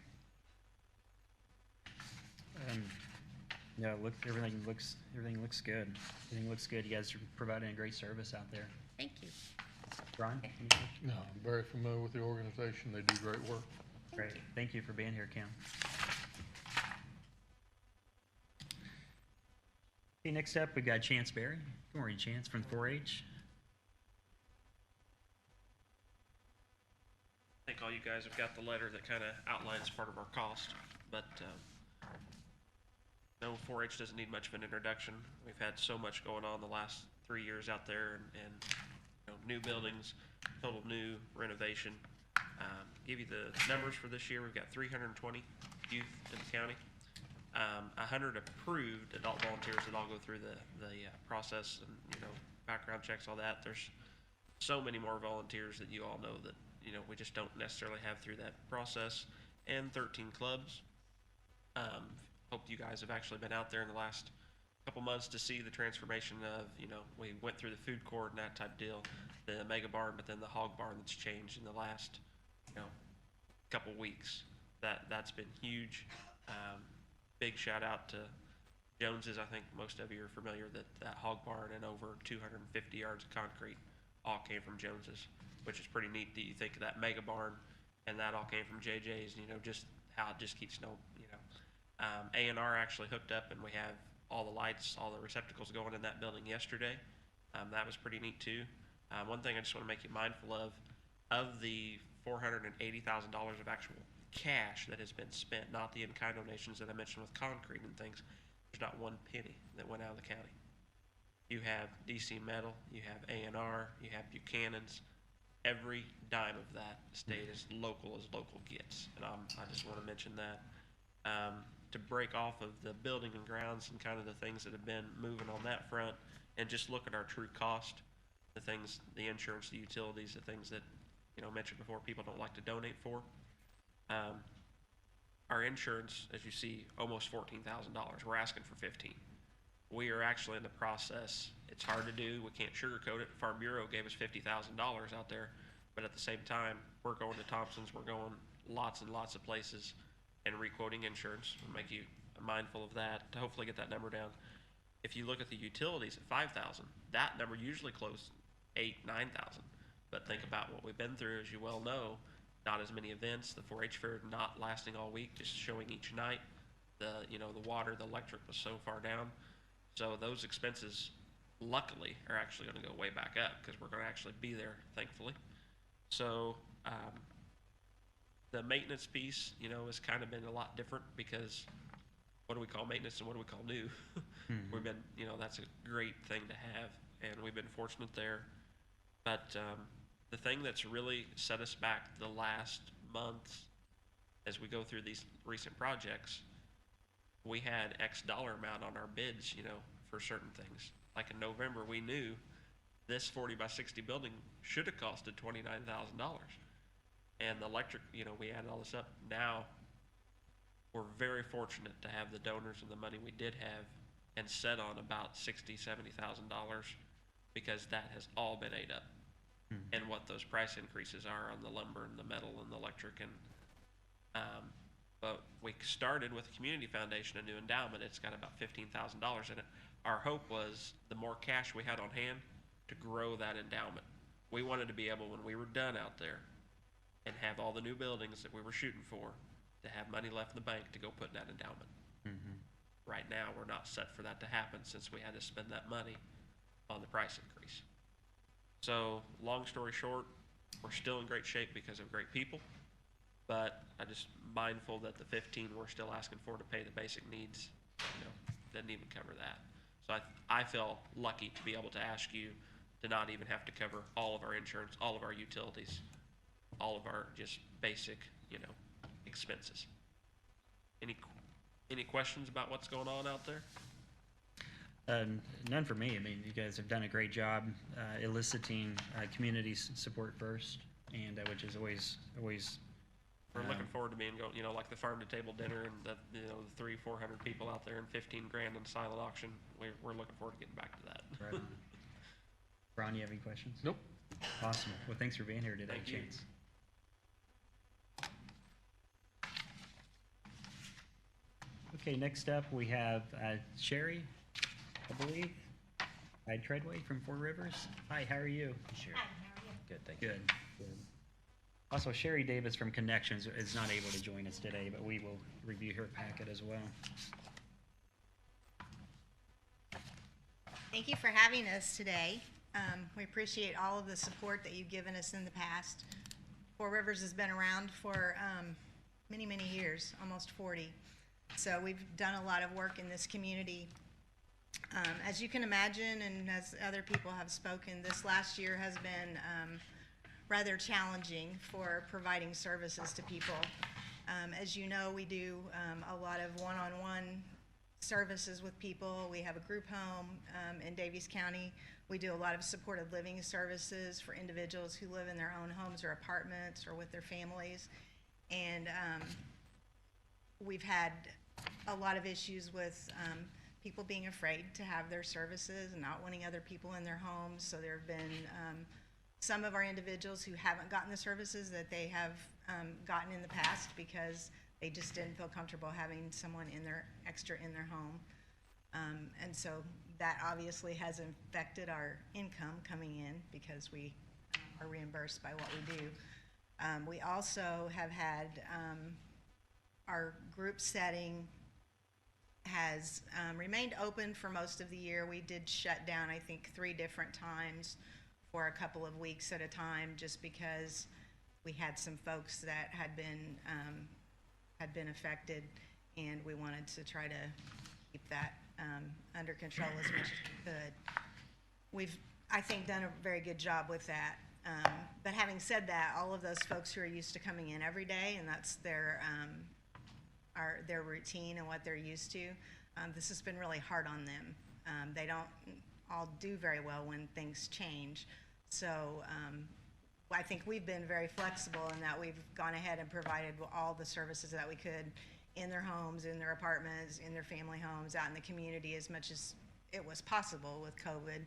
No, everything looks good. Everything looks good. You guys are providing a great service out there. Thank you. Brian? No, I'm very familiar with the organization. They do great work. Great. Thank you for being here, Kim. Okay, next up, we got Chance Berry. Good morning, Chance, from 4-H. I think all you guys have got the letter that kind of outlines part of our cost, but no, 4-H doesn't need much of an introduction. We've had so much going on the last 3 years out there, and you know, new buildings, total new renovation. Give you the numbers for this year. We've got 320 youth in the county, 100 approved adult volunteers that all go through the process and, you know, background checks, all that. There's so many more volunteers that you all know that, you know, we just don't necessarily have through that process, and 13 clubs. Hope you guys have actually been out there in the last couple months to see the transformation of, you know, we went through the food court and that type deal, the mega barn, but then the hog barn that's changed in the last, you know, couple weeks. That's been huge. Big shout out to Jones's. I think most of you are familiar that hog barn and over 250 yards of concrete all came from Jones's, which is pretty neat that you think of that mega barn and that all came from JJ's, you know, just how it just keeps A&R actually hooked up, and we have all the lights, all the receptacles going in that building yesterday. That was pretty neat too. One thing I just want to make you mindful of the $480,000 of actual cash that has been spent, not the in-kind donations that I mentioned with concrete and things, there's not one penny that went out of the county. You have DC Metal, you have A&R, you have Buchanan's. Every dime of that stayed as local gets, and I just want to mention that. To break off of the building and grounds and kind of the things that have been moving on that front, and just look at our true cost, the things, the insurance, the utilities, the things that, you know, mentioned before, people don't like to donate for. Our insurance, as you see, almost $14,000. We're asking for 15. We are actually in the process. It's hard to do. We can't sugarcoat it. Farm Bureau gave us $50,000 out there, but at the same time, we're going to Thompson's. We're going lots and lots of places and requoting insurance. We'll make you mindful of that to hopefully get that number down. If you look at the utilities at 5,000, that number usually close 8,000, 9,000. But think about what we've been through, as you well know. Not as many events. The 4-H fair not lasting all week, just showing each night. The water, the electric was so far down. So those expenses, luckily, are actually going to go way back up because we're going to actually be there, thankfully. So the maintenance piece, has kind of been a lot different because what do we call maintenance and what do we call new? We've been, that's a great thing to have, and we've been fortunate there. But the thing that's really set us back the last months as we go through these recent projects, we had X dollar amount on our bids, for certain things. Like in November, we knew this 40 by 60 building should have costed $29,000. And the electric, we added all this up. Now, we're very fortunate to have the donors and the money we did have and set on about $60,000, $70,000 because that has all been ate up. And what those price increases are on the lumber and the metal and the electric. And but we started with the community foundation, a new endowment. It's got about $15,000 in it. Our hope was the more cash we had on hand to grow that endowment. We wanted to be able, when we were done out there and have all the new buildings that we were shooting for, to have money left in the bank to go put in that endowment. Right now, we're not set for that to happen since we had to spend that money on the price increase. So, long story short, we're still in great shape because of great people, but I'm just mindful that the 15 we're still asking for to pay the basic needs, doesn't even cover that. So I feel lucky to be able to ask you to not even have to cover all of our insurance, all of our utilities, all of our just basic, expenses. Any questions about what's going on out there? None for me. I mean, you guys have done a great job eliciting community support first, and which is always. We're looking forward to being like the farm to table dinner and the 300-400 people out there and $15,000 in silent auction. We're looking forward to getting back to that. Right. Ron, you have any questions? Nope. Awesome. Well, thanks for being here today, Thank you. Chance. Okay, next up we have Sherry, I believe. Treadway from Four Rivers. Hi, how are you? Sure. Hi, how are you? Good, thank you. Good. Also, Sherry Davis from Connections is not able to join us today, but we will review her packet as well. Thank you for having us today. We appreciate all of the support that you've given us in the past. Four Rivers has been around for many, many years, almost 40. So we've done a lot of work in this community. As you can imagine, and as other people have spoken, this last year has been rather challenging for providing services to people. As you know, we do a lot of one-on-one services with people. We have a group home in Daviess County. We do a lot of supported living services for individuals who live in their own homes or apartments or with their families. And we've had a lot of issues with people being afraid to have their services and not wanting other people in their homes. So there have been some of our individuals who haven't gotten the services that they have gotten in the past because they just didn't feel comfortable having someone extra in their home. And so that obviously has affected our income coming in because we are reimbursed by what we do. We also have had our group setting has remained open for most of the year. We did shut down, I think, 3 different times for a couple of weeks at a time just because we had some folks that had been affected, and we wanted to try to keep that under control as much as we could. we've, I think, done a very good job with that. But having said that, all of those folks who are used to coming in every day, and that's their routine and what they're used to, this has been really hard on them. They don't all do very well when things change. So I think we've been very flexible in that we've gone ahead and provided all the services that we could in their homes, in their apartments, in their family homes, out in the community as much as it was possible with COVID.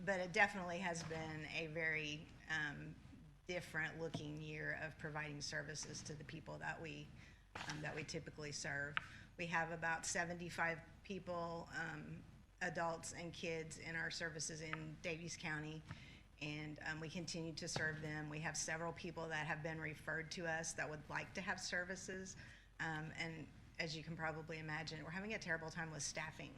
But it definitely has been a very different looking year of providing services to the people that we typically serve. We have about 75 people, adults and kids in our services in Daviess County, and we continue to serve them. We have several people that have been referred to us that would like to have services, and as you can probably imagine, we're having a terrible time with staffing,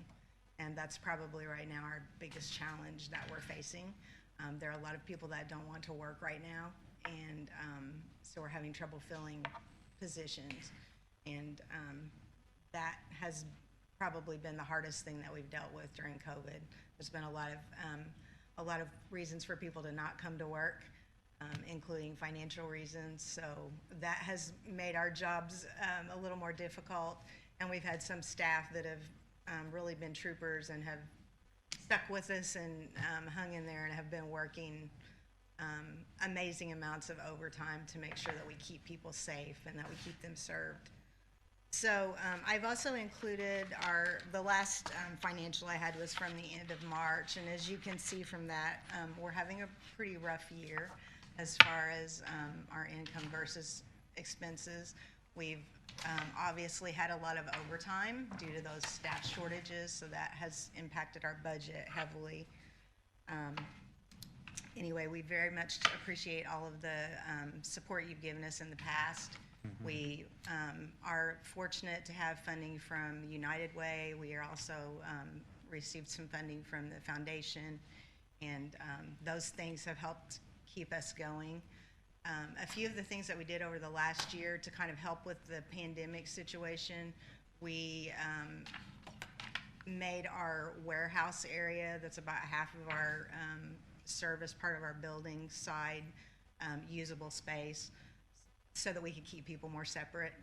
and that's probably right now our biggest challenge that we're facing. There are a lot of people that don't want to work right now, and so we're having trouble filling positions, and that has probably been the hardest thing that we've dealt with during COVID. There's been a lot of reasons for people to not come to work, including financial reasons. So that has made our jobs a little more difficult. And we've had some staff that have really been troopers and have stuck with us and hung in there and have been working amazing amounts of overtime to make sure that we keep people safe and that we keep them served. So I've also included the last financial I had was from the end of March, and as you can see from that, we're having a pretty rough year as far as our income versus expenses. We've obviously had a lot of overtime due to those staff shortages, so that has impacted our budget heavily. Anyway, we very much appreciate all of the support you've given us in the past. We are fortunate to have funding from United Way. We are also received some funding from the foundation, and those things have helped keep us going. A few of the things that we did over the last year to kind of help with the pandemic situation, we made our warehouse area, that's about half of our service part of our building side, usable space, so that we could keep people more separate.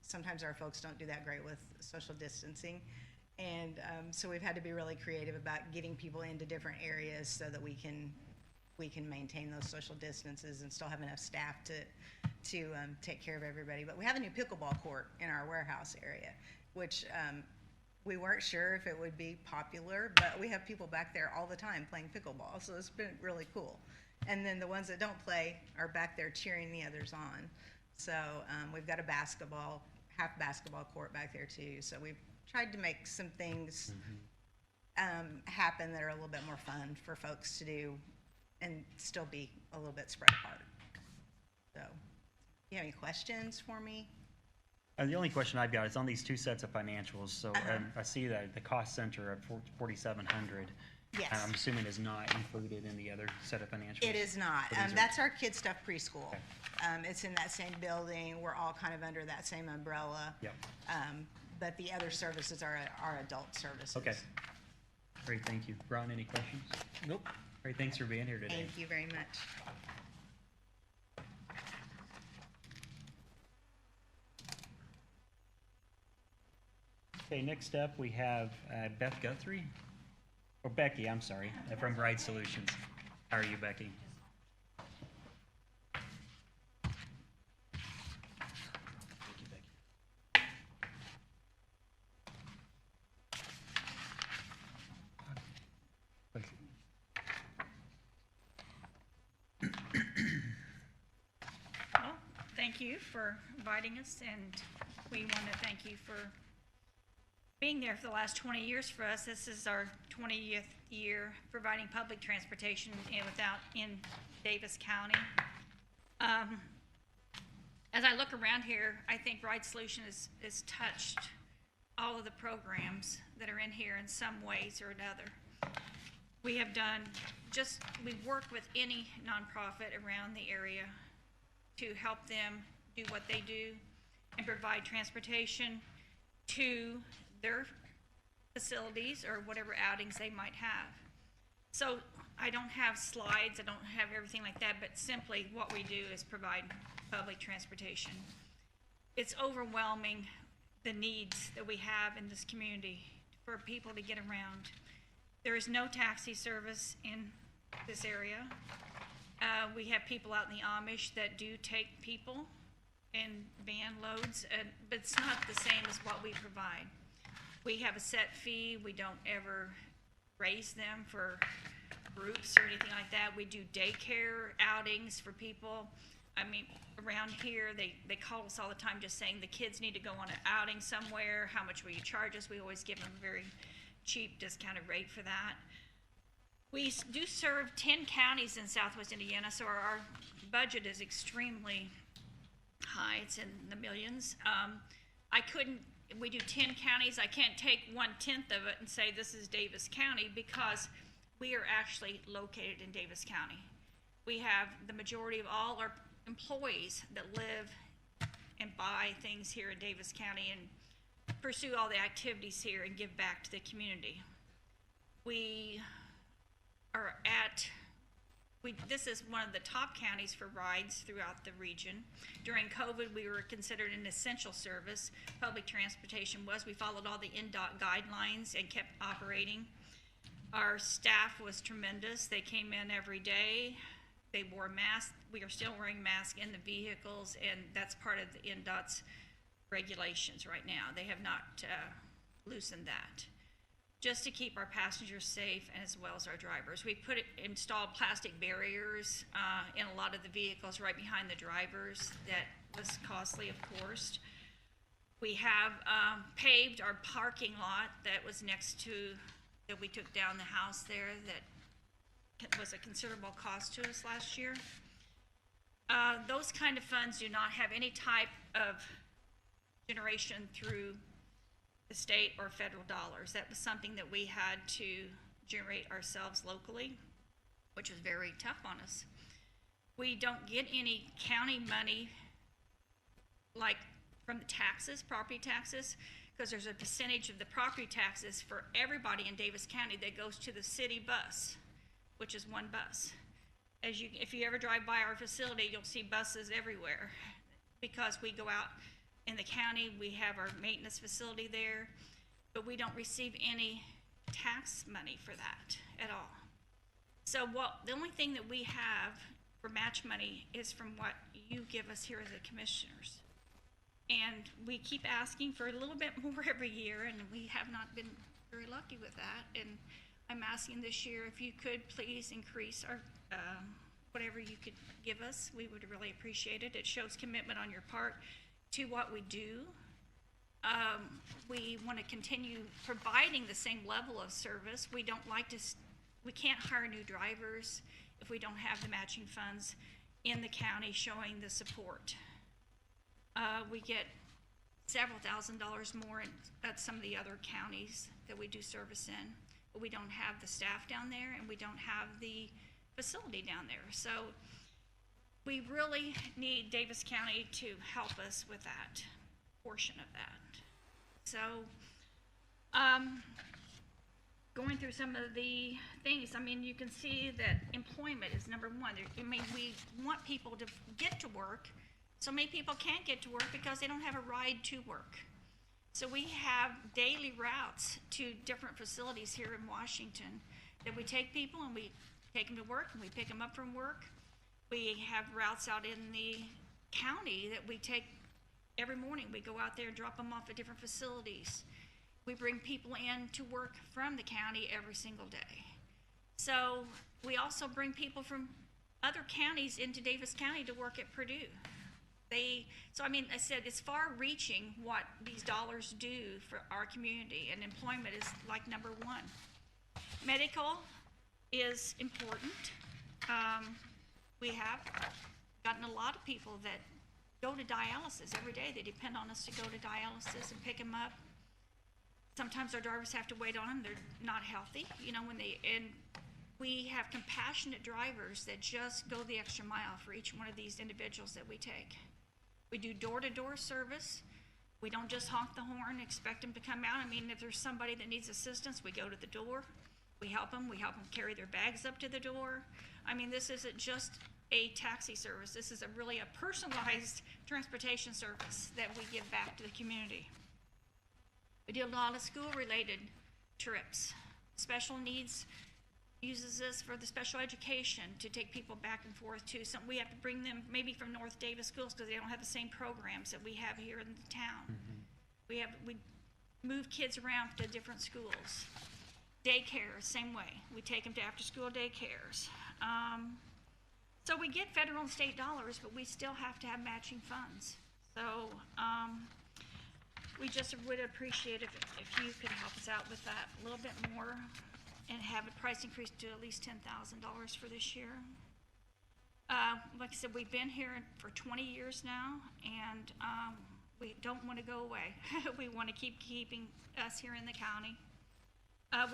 Sometimes our folks don't do that great with social distancing. And so we've had to be really creative about getting people into different areas so that we can maintain those social distances and still have enough staff to take care of everybody. But we have a new pickleball court in our warehouse area, which we weren't sure if it would be popular, but we have people back there all the time playing pickleball, so it's been really cool. And then the ones that don't play are back there cheering the others on. So we've got a half basketball court back there too. So we've tried to make some things happen that are a little bit more fun for folks to do and still be a little bit spread apart. So, do you have any questions for me? The only question I've got is on these two sets of financials. So I see that the cost center of 4,700. Yes. I'm assuming is not included in the other set of financials. It is not. So these are- That's our Kid Stuff Preschool. Okay. It's in that same building. We're all kind of under that same umbrella. Yep. But the other services are adult services. Okay. Great, thank you. Ron, any questions? Nope. Great, thanks for being here today. Thank you very much. Okay, next up, we have Beth Guthrie, or Becky, I'm sorry, from Ride Solutions. How are you, Becky? Thank you, Becky. Well, thank you for inviting us, and we want to thank you for being there for the last 20 years for us. This is our 20th year providing public transportation in Daviess County. As I look around here, I think Ride Solution has touched all of the programs that are in here in some ways or another. We have we've worked with any nonprofit around the area to help them do what they do and provide transportation to their facilities or whatever outings they might have. So I don't have slides, I don't have everything like that, but simply what we do is provide public transportation. It's overwhelming, the needs that we have in this community for people to get around. There is no taxi service in this area. We have people out in the Amish that do take people in van loads, but it's not the same as what we provide. We have a set fee. We don't ever raise them for groups or anything like that. We do daycare outings for people. I mean, around here, they call us all the time just saying the kids need to go on an outing somewhere. How much will you charge us? We always give them a very cheap discounted rate for that. We do serve 10 counties in Southwest Indiana, so our budget is extremely high. It's in the millions. We do 10 counties. I can't take 1/10 of it and say this is Daviess County because we are actually located in Daviess County. We have the majority of all our employees that live and buy things here in Daviess County and pursue all the activities here and give back to the community. This is one of the top counties for rides throughout the region. During COVID, we were considered an essential service. Public transportation was. We followed all the NDOT guidelines and kept operating. Our staff was tremendous. They came in every day. They wore masks. We are still wearing masks in the vehicles, and that's part of the NDOT's regulations right now. They have not loosened that, just to keep our passengers safe as well as our drivers. We installed plastic barriers in a lot of the vehicles right behind the drivers. That was costly, of course. We have paved our parking lot that was next to, that we took down the house there, that was a considerable cost to us last year. Those kind of funds do not have any type of generation through the state or federal dollars. That was something that we had to generate ourselves locally, which was very tough on us. We don't get any county money like from the taxes, property taxes, because there's a percentage of the property taxes for everybody in Daviess County that goes to the city bus, which is one bus. If you ever drive by our facility, you'll see buses everywhere because we go out in the county. We have our maintenance facility there, but we don't receive any tax money for that at all. So the only thing that we have for match money is from what you give us here as the commissioners. And we keep asking for a little bit more every year, and we have not been very lucky with that. And I'm asking this year if you could please increase our whatever you could give us. We would really appreciate it. It shows commitment on your part to what we do. We want to continue providing the same level of service. We can't hire new drivers if we don't have the matching funds in the county showing the support. We get several $1,000s more at some of the other counties that we do service in, but we don't have the staff down there and we don't have the facility down there. So we really need Daviess County to help us with that portion of that. So going through some of the things, I mean, you can see that employment is number one. I mean, we want people to get to work. So many people can't get to work because they don't have a ride to work. So we have daily routes to different facilities here in Washington that we take people and we take them to work and we pick them up from work. We have routes out in the county that we take every morning. We go out there and drop them off at different facilities. We bring people in to work from the county every single day. So we also bring people from other counties into Daviess County to work at Purdue. So I mean, I said it's far reaching what these dollars do for our community, and employment is like number one. Medical is important. We have gotten a lot of people that go to dialysis every day. They depend on us to go to dialysis and pick them up. Sometimes our drivers have to wait on them. They're not healthy, you know, and we have compassionate drivers that just go the extra mile for each one of these individuals that we take. We do door-to-door service. We don't just honk the horn, expect them to come out. I mean, if there's somebody that needs assistance, we go to the door. We help them carry their bags up to the door. I mean, this isn't just a taxi service. This is really a personalized transportation service that we give back to the community. We do a lot of school-related trips. Special needs uses this for the special education to take people back and forth to some. We have to bring them maybe from North Davis schools because they don't have the same programs that we have here in the town. We move kids around to different schools. Daycare, same way. We take them to after-school daycares. So we get federal and state dollars, but we still have to have matching funds. So we just would appreciate if you could help us out with that a little bit more and have a price increase to at least $10,000 for this year. Like I said, we've been here for 20 years now, and we don't want to go away. We want to keeping us here in the county.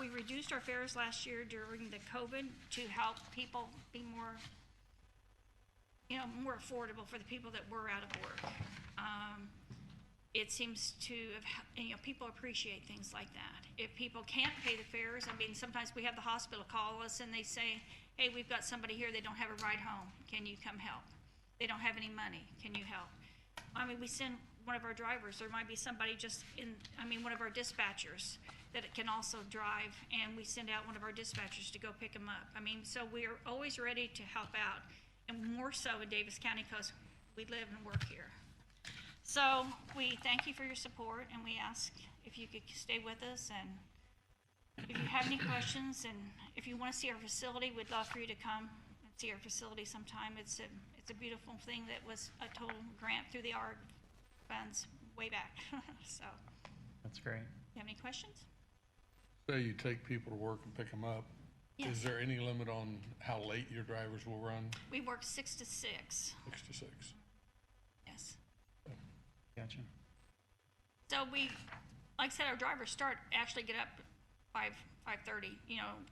We reduced our fares last year during the COVID to help people be more, more affordable for the people that were out of work. It seems to have, people appreciate things like that. If people can't pay the fares, I mean, sometimes we have the hospital call us and they say, hey, we've got somebody here, they don't have a ride home. Can you come help? They don't have any money. Can you help? I mean, we send one of our drivers. There might be somebody one of our dispatchers that can also drive, and we send out one of our dispatchers to go pick them up. I mean, so we are always ready to help out, and more so in Davis County because we live and work here. So we thank you for your support, and we ask if you could stay with us, and if you have any questions, and if you want to see our facility, we'd love for you to come and see our facility sometime. It's a beautiful thing that was a total grant through the ARG funds way back. So. That's great. You have any questions? Say you take people to work and pick them up. Yes. Is there any limit on how late your drivers will run? We work 6 to 6. 6 to 6. Yes. Gotcha. So we, like I said, our drivers actually get up 5:30,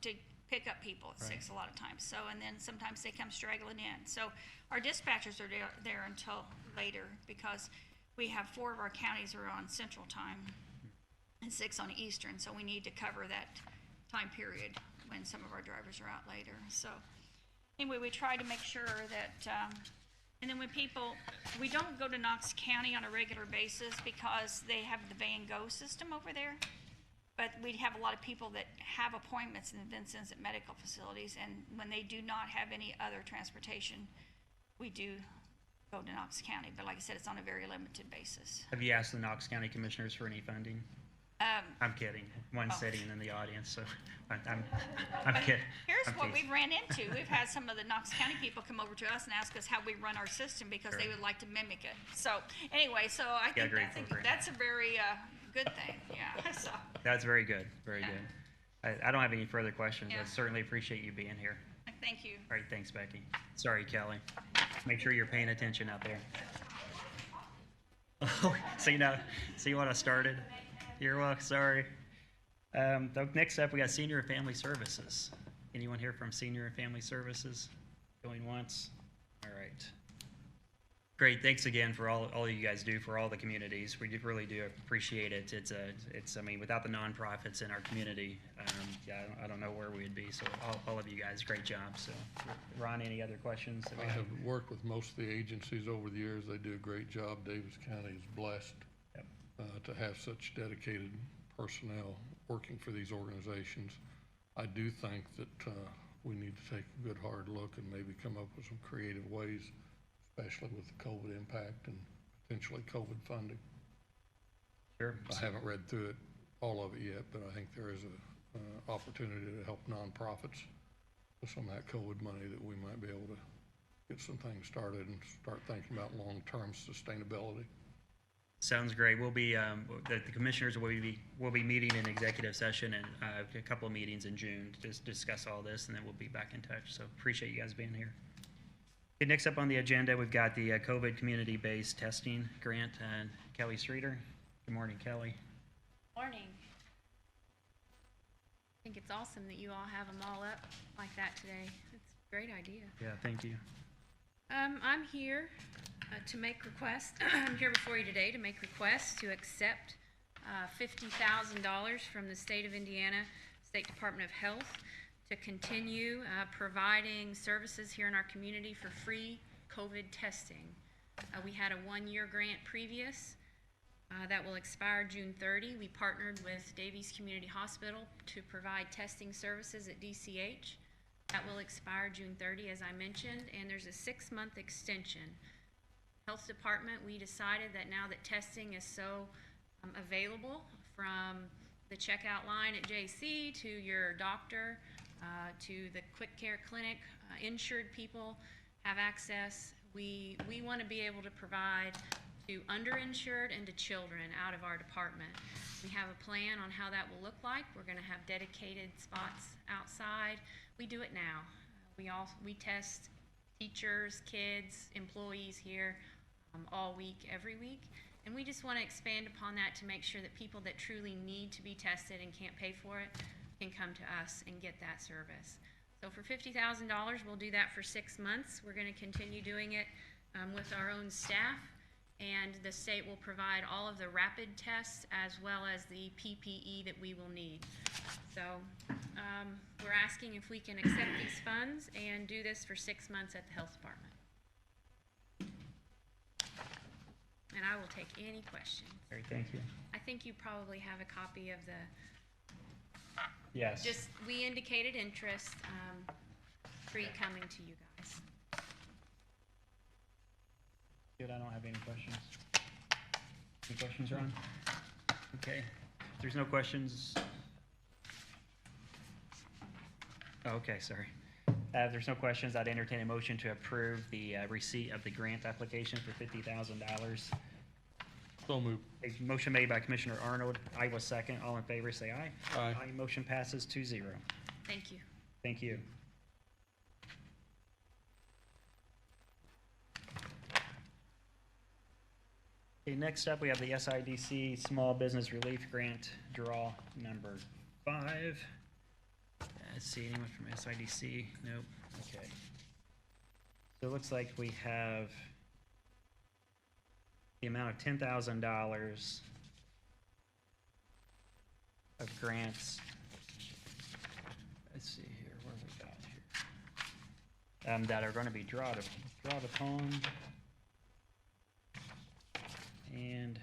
to pick up people at 6 a lot of times. So, and then sometimes they come straggling in. So our dispatchers are there until later because we have 4 of our counties are on Central Time and 6 on Eastern. So we need to cover that time period when some of our drivers are out later. So anyway, we try to make sure that, and then when we don't go to Knox County on a regular basis because they have the Van Go system over there. But we have a lot of people that have appointments in the Vincent medical facilities, and when they do not have any other transportation, we do go to Knox County. But like I said, it's on a very limited basis. Have you asked the Knox County Commissioners for any funding? I'm kidding. One's sitting in the audience, so I'm kidding. Here's I'm what teasing. we've ran into. We've had some of the Knox County people come over to us and ask us how we run our system because they would like to mimic it. So anyway, I think that's a very good thing. Yeah. So. That's very good. Very good. I don't have any further questions. I certainly appreciate you being here. Thank you. All right, thanks, Becky. Sorry, Kelly. Make sure you're paying attention out there. Oh, see what I started? You're welcome. Sorry. Next up, we got Senior and Family Services. Anyone here from Senior and Family Services? Going once? All right. Great. Thanks again for all you guys do for all the communities. We really do appreciate it. Without the nonprofits in our community, I don't know where we'd be. So all of you guys, great job. So, Ron, any other questions? I have worked with most of the agencies over the years. They do a great job. Davis County is blessed to have such dedicated personnel working for these organizations. I do think that we need to take a good hard look and maybe come up with some creative ways, especially with the COVID impact and potentially COVID funding. Sure. I haven't read through it, all of it yet, but I think there is an opportunity to help nonprofits with some of that COVID money that we might be able to get some things started and start thinking about long-term sustainability. Sounds great. We'll be the commissioners will be meeting in executive session and a couple of meetings in June to just discuss all this, and then we'll be back in touch. So appreciate you guys being here. Okay, next up on the agenda, we've got the COVID community-based testing grant. Kelly Streeter. Good morning, Kelly. Morning. I think it's awesome that you all have them all up like that today. It's a great idea. Yeah, thank you. I'm here to make requests. I'm here before you today to make requests to accept $50,000 from the state of Indiana State Department of Health to continue providing services here in our community for free COVID testing. We had a one-year grant previous that will expire June 30. We partnered with Daviess Community Hospital to provide testing services at DCH. That will expire June 30, as I mentioned, and there's a 6-month extension. Health Department, we decided that now that testing is so available, from the checkout line at JC to your doctor to the quick care clinic, insured people have access. We want to be able to provide to underinsured and to children out of our department. We have a plan on how that will look like. We're going to have dedicated spots outside. We do it now. We test teachers, kids, employees here all week, every week. And we just want to expand upon that to make sure that people that truly need to be tested and can't pay for it can come to us and get that service. So for $50,000, we'll do that for 6 months. We're going to continue doing it with our own staff, and the state will provide all of the rapid tests as well as the PPE that we will need. So we're asking if we can accept these funds and do this for 6 months at the Health Department. And I will take any questions. Great, thank you. I think you probably have a copy of the, Yes. just, we indicated interest, coming to you guys. Good, I don't have any questions. Any questions, Ron? Okay, if there's no questions. Oh, okay, sorry. If there's no questions, I'd entertain a motion to approve the receipt of the grant application for $50,000. So moved. A motion made by Commissioner Arnold. I will second. All in favor, say aye. Aye. Aye. Motion passes 2-0. Thank you. Thank you. Okay, next up, we have the SIDC Small Business Relief Grant draw number 5. Let's see, anyone from SIDC? Nope. Okay. So it looks like we have the amount of $10,000 of grants. Let's see here, what have we got here? That are going to be drawed upon. And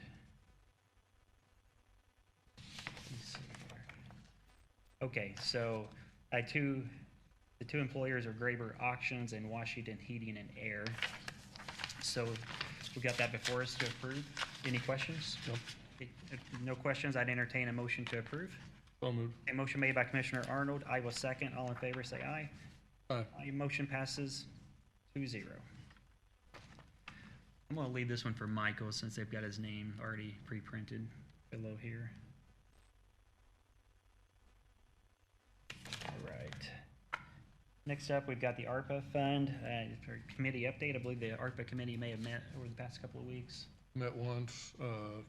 let's see here. Okay, so the two employers are Graber Auctions and Washington Heating and Air. So we got that before us to approve. Any questions? Nope. If no questions, I'd entertain a motion to approve. So moved. A motion made by Commissioner Arnold. I will second. All in favor, say aye. Aye. Aye. Motion passes 2-0. I'm gonna leave this one for Michael since they've got his name already pre-printed below here. All right. Next up, we've got the ARPA fund. For committee update, I believe the ARPA committee may have met over the past couple of weeks. Met once,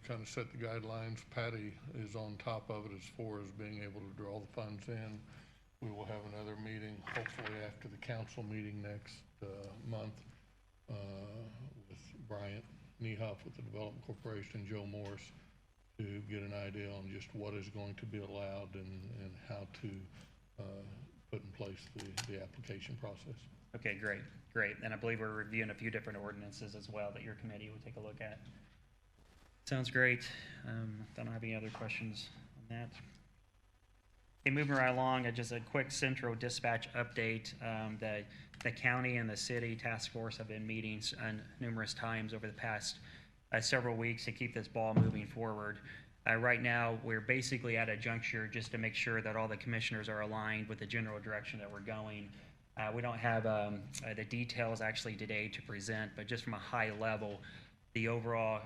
kind of set the guidelines. Patty is on top of it as far as being able to draw the funds in. We will have another meeting, hopefully after the council meeting next month, with Bryant Niehoff with the Development Corporation and Joe Morris to get an idea on just what is going to be allowed and how to put in place the application process. Okay, great, great. And I believe we're reviewing a few different ordinances as well that your committee will take a look at. Sounds great. Don't have any other questions on that. Okay, moving right along, just a quick central dispatch update. The county and the city task force have been meeting numerous times over the past several weeks to keep this ball moving forward. Right now, we're basically at a juncture just to make sure that all the commissioners are aligned with the general direction that we're going. We don't have the details actually today to present, but just from a high level, the overall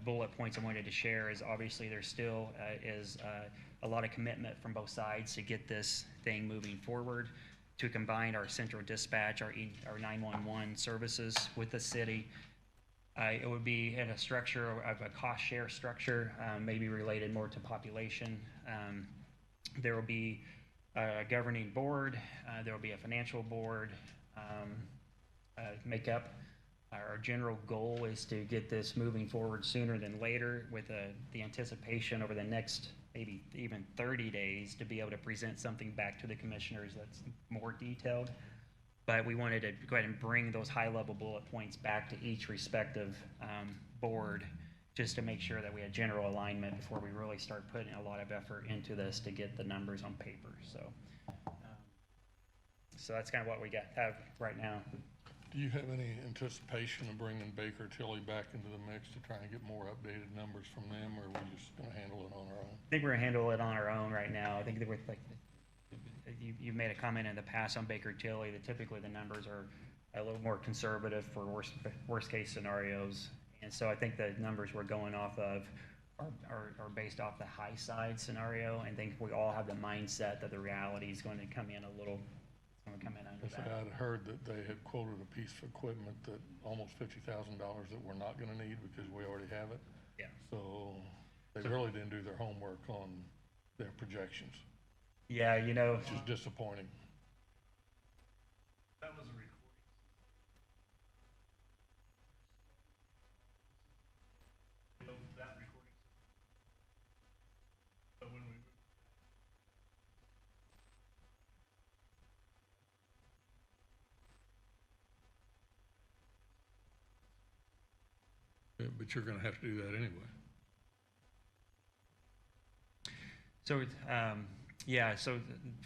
bullet points I wanted to share is obviously there still is a lot of commitment from both sides to get this thing moving forward, to combine our central dispatch, our 911 services with the city. It would be in a structure of a cost share structure, maybe related more to population. There will be a governing board, there will be a financial board makeup. Our general goal is to get this moving forward sooner than later with the anticipation over the next maybe even 30 days to be able to present something back to the commissioners that's more detailed. But we wanted to go ahead and bring those high-level bullet points back to each respective board just to make sure that we had general alignment before we really start putting a lot of effort into this to get the numbers on paper. So that's kind of what we have right now. Do you have any anticipation of bringing Baker Tilly back into the mix to try and get more updated numbers from them, or are we just gonna handle it on our own? I think we're gonna handle it on our own right now. I think that we're like, you've made a comment in the past on Baker Tilly that typically the numbers are a little more conservative for worst case scenarios. And so I think the numbers we're going off of are based off the high side scenario. And I think we all have the mindset that the reality is going to come in under Yes, that. I'd heard that they had quoted a piece of equipment that almost $50,000 that we're not gonna need because we already have it. Yeah. So they really didn't do their homework on their projections, Yeah, you know, which is disappointing. That was a recording. That recording. So when we Yeah, but you're gonna have to do that anyway. so so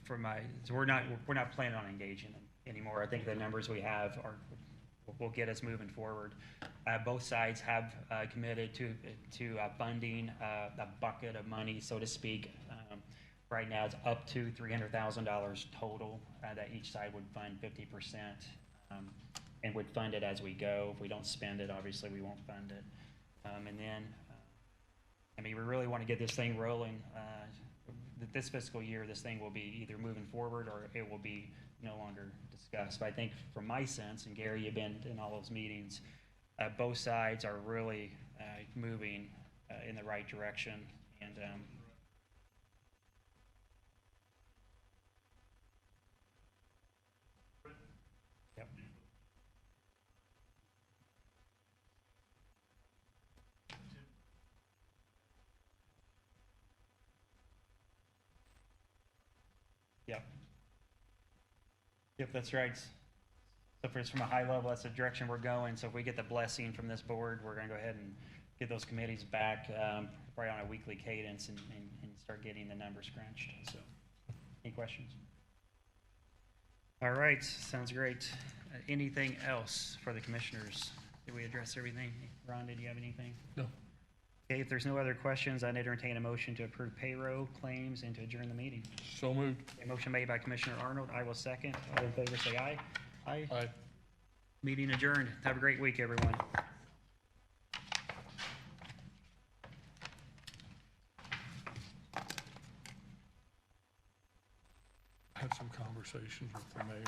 we're not planning on engaging them anymore. I think the numbers we have will get us moving forward. Both sides have committed to funding a bucket of money, so to speak. Right now, it's up to $300,000 total that each side would fund 50%, and would fund it as we go. If we don't spend it, obviously we won't fund it. And then, we really want to get this thing rolling. This fiscal year, this thing will be either moving forward or it will be no longer discussed. But I think from my sense, and Gary, you've been in all those meetings, both sides are really moving in the right direction. And yep. Yep. Yep, that's right. So from a high level, that's the direction we're going. So if we get the blessing from this board, we're gonna go ahead and get those committees back, probably on a weekly cadence and start getting the numbers crunched. So, any questions? All right, sounds great. Anything else for the commissioners? Did we address everything? Ron, did you have anything? No. Okay, if there's no other questions, I'd entertain a motion to approve payroll, claims, and to adjourn the meeting. So moved. A motion made by Commissioner Arnold. I will second. All in favor, say aye. Aye. Aye. Meeting adjourned. Have a great week, everyone. Had some conversations with the mayor.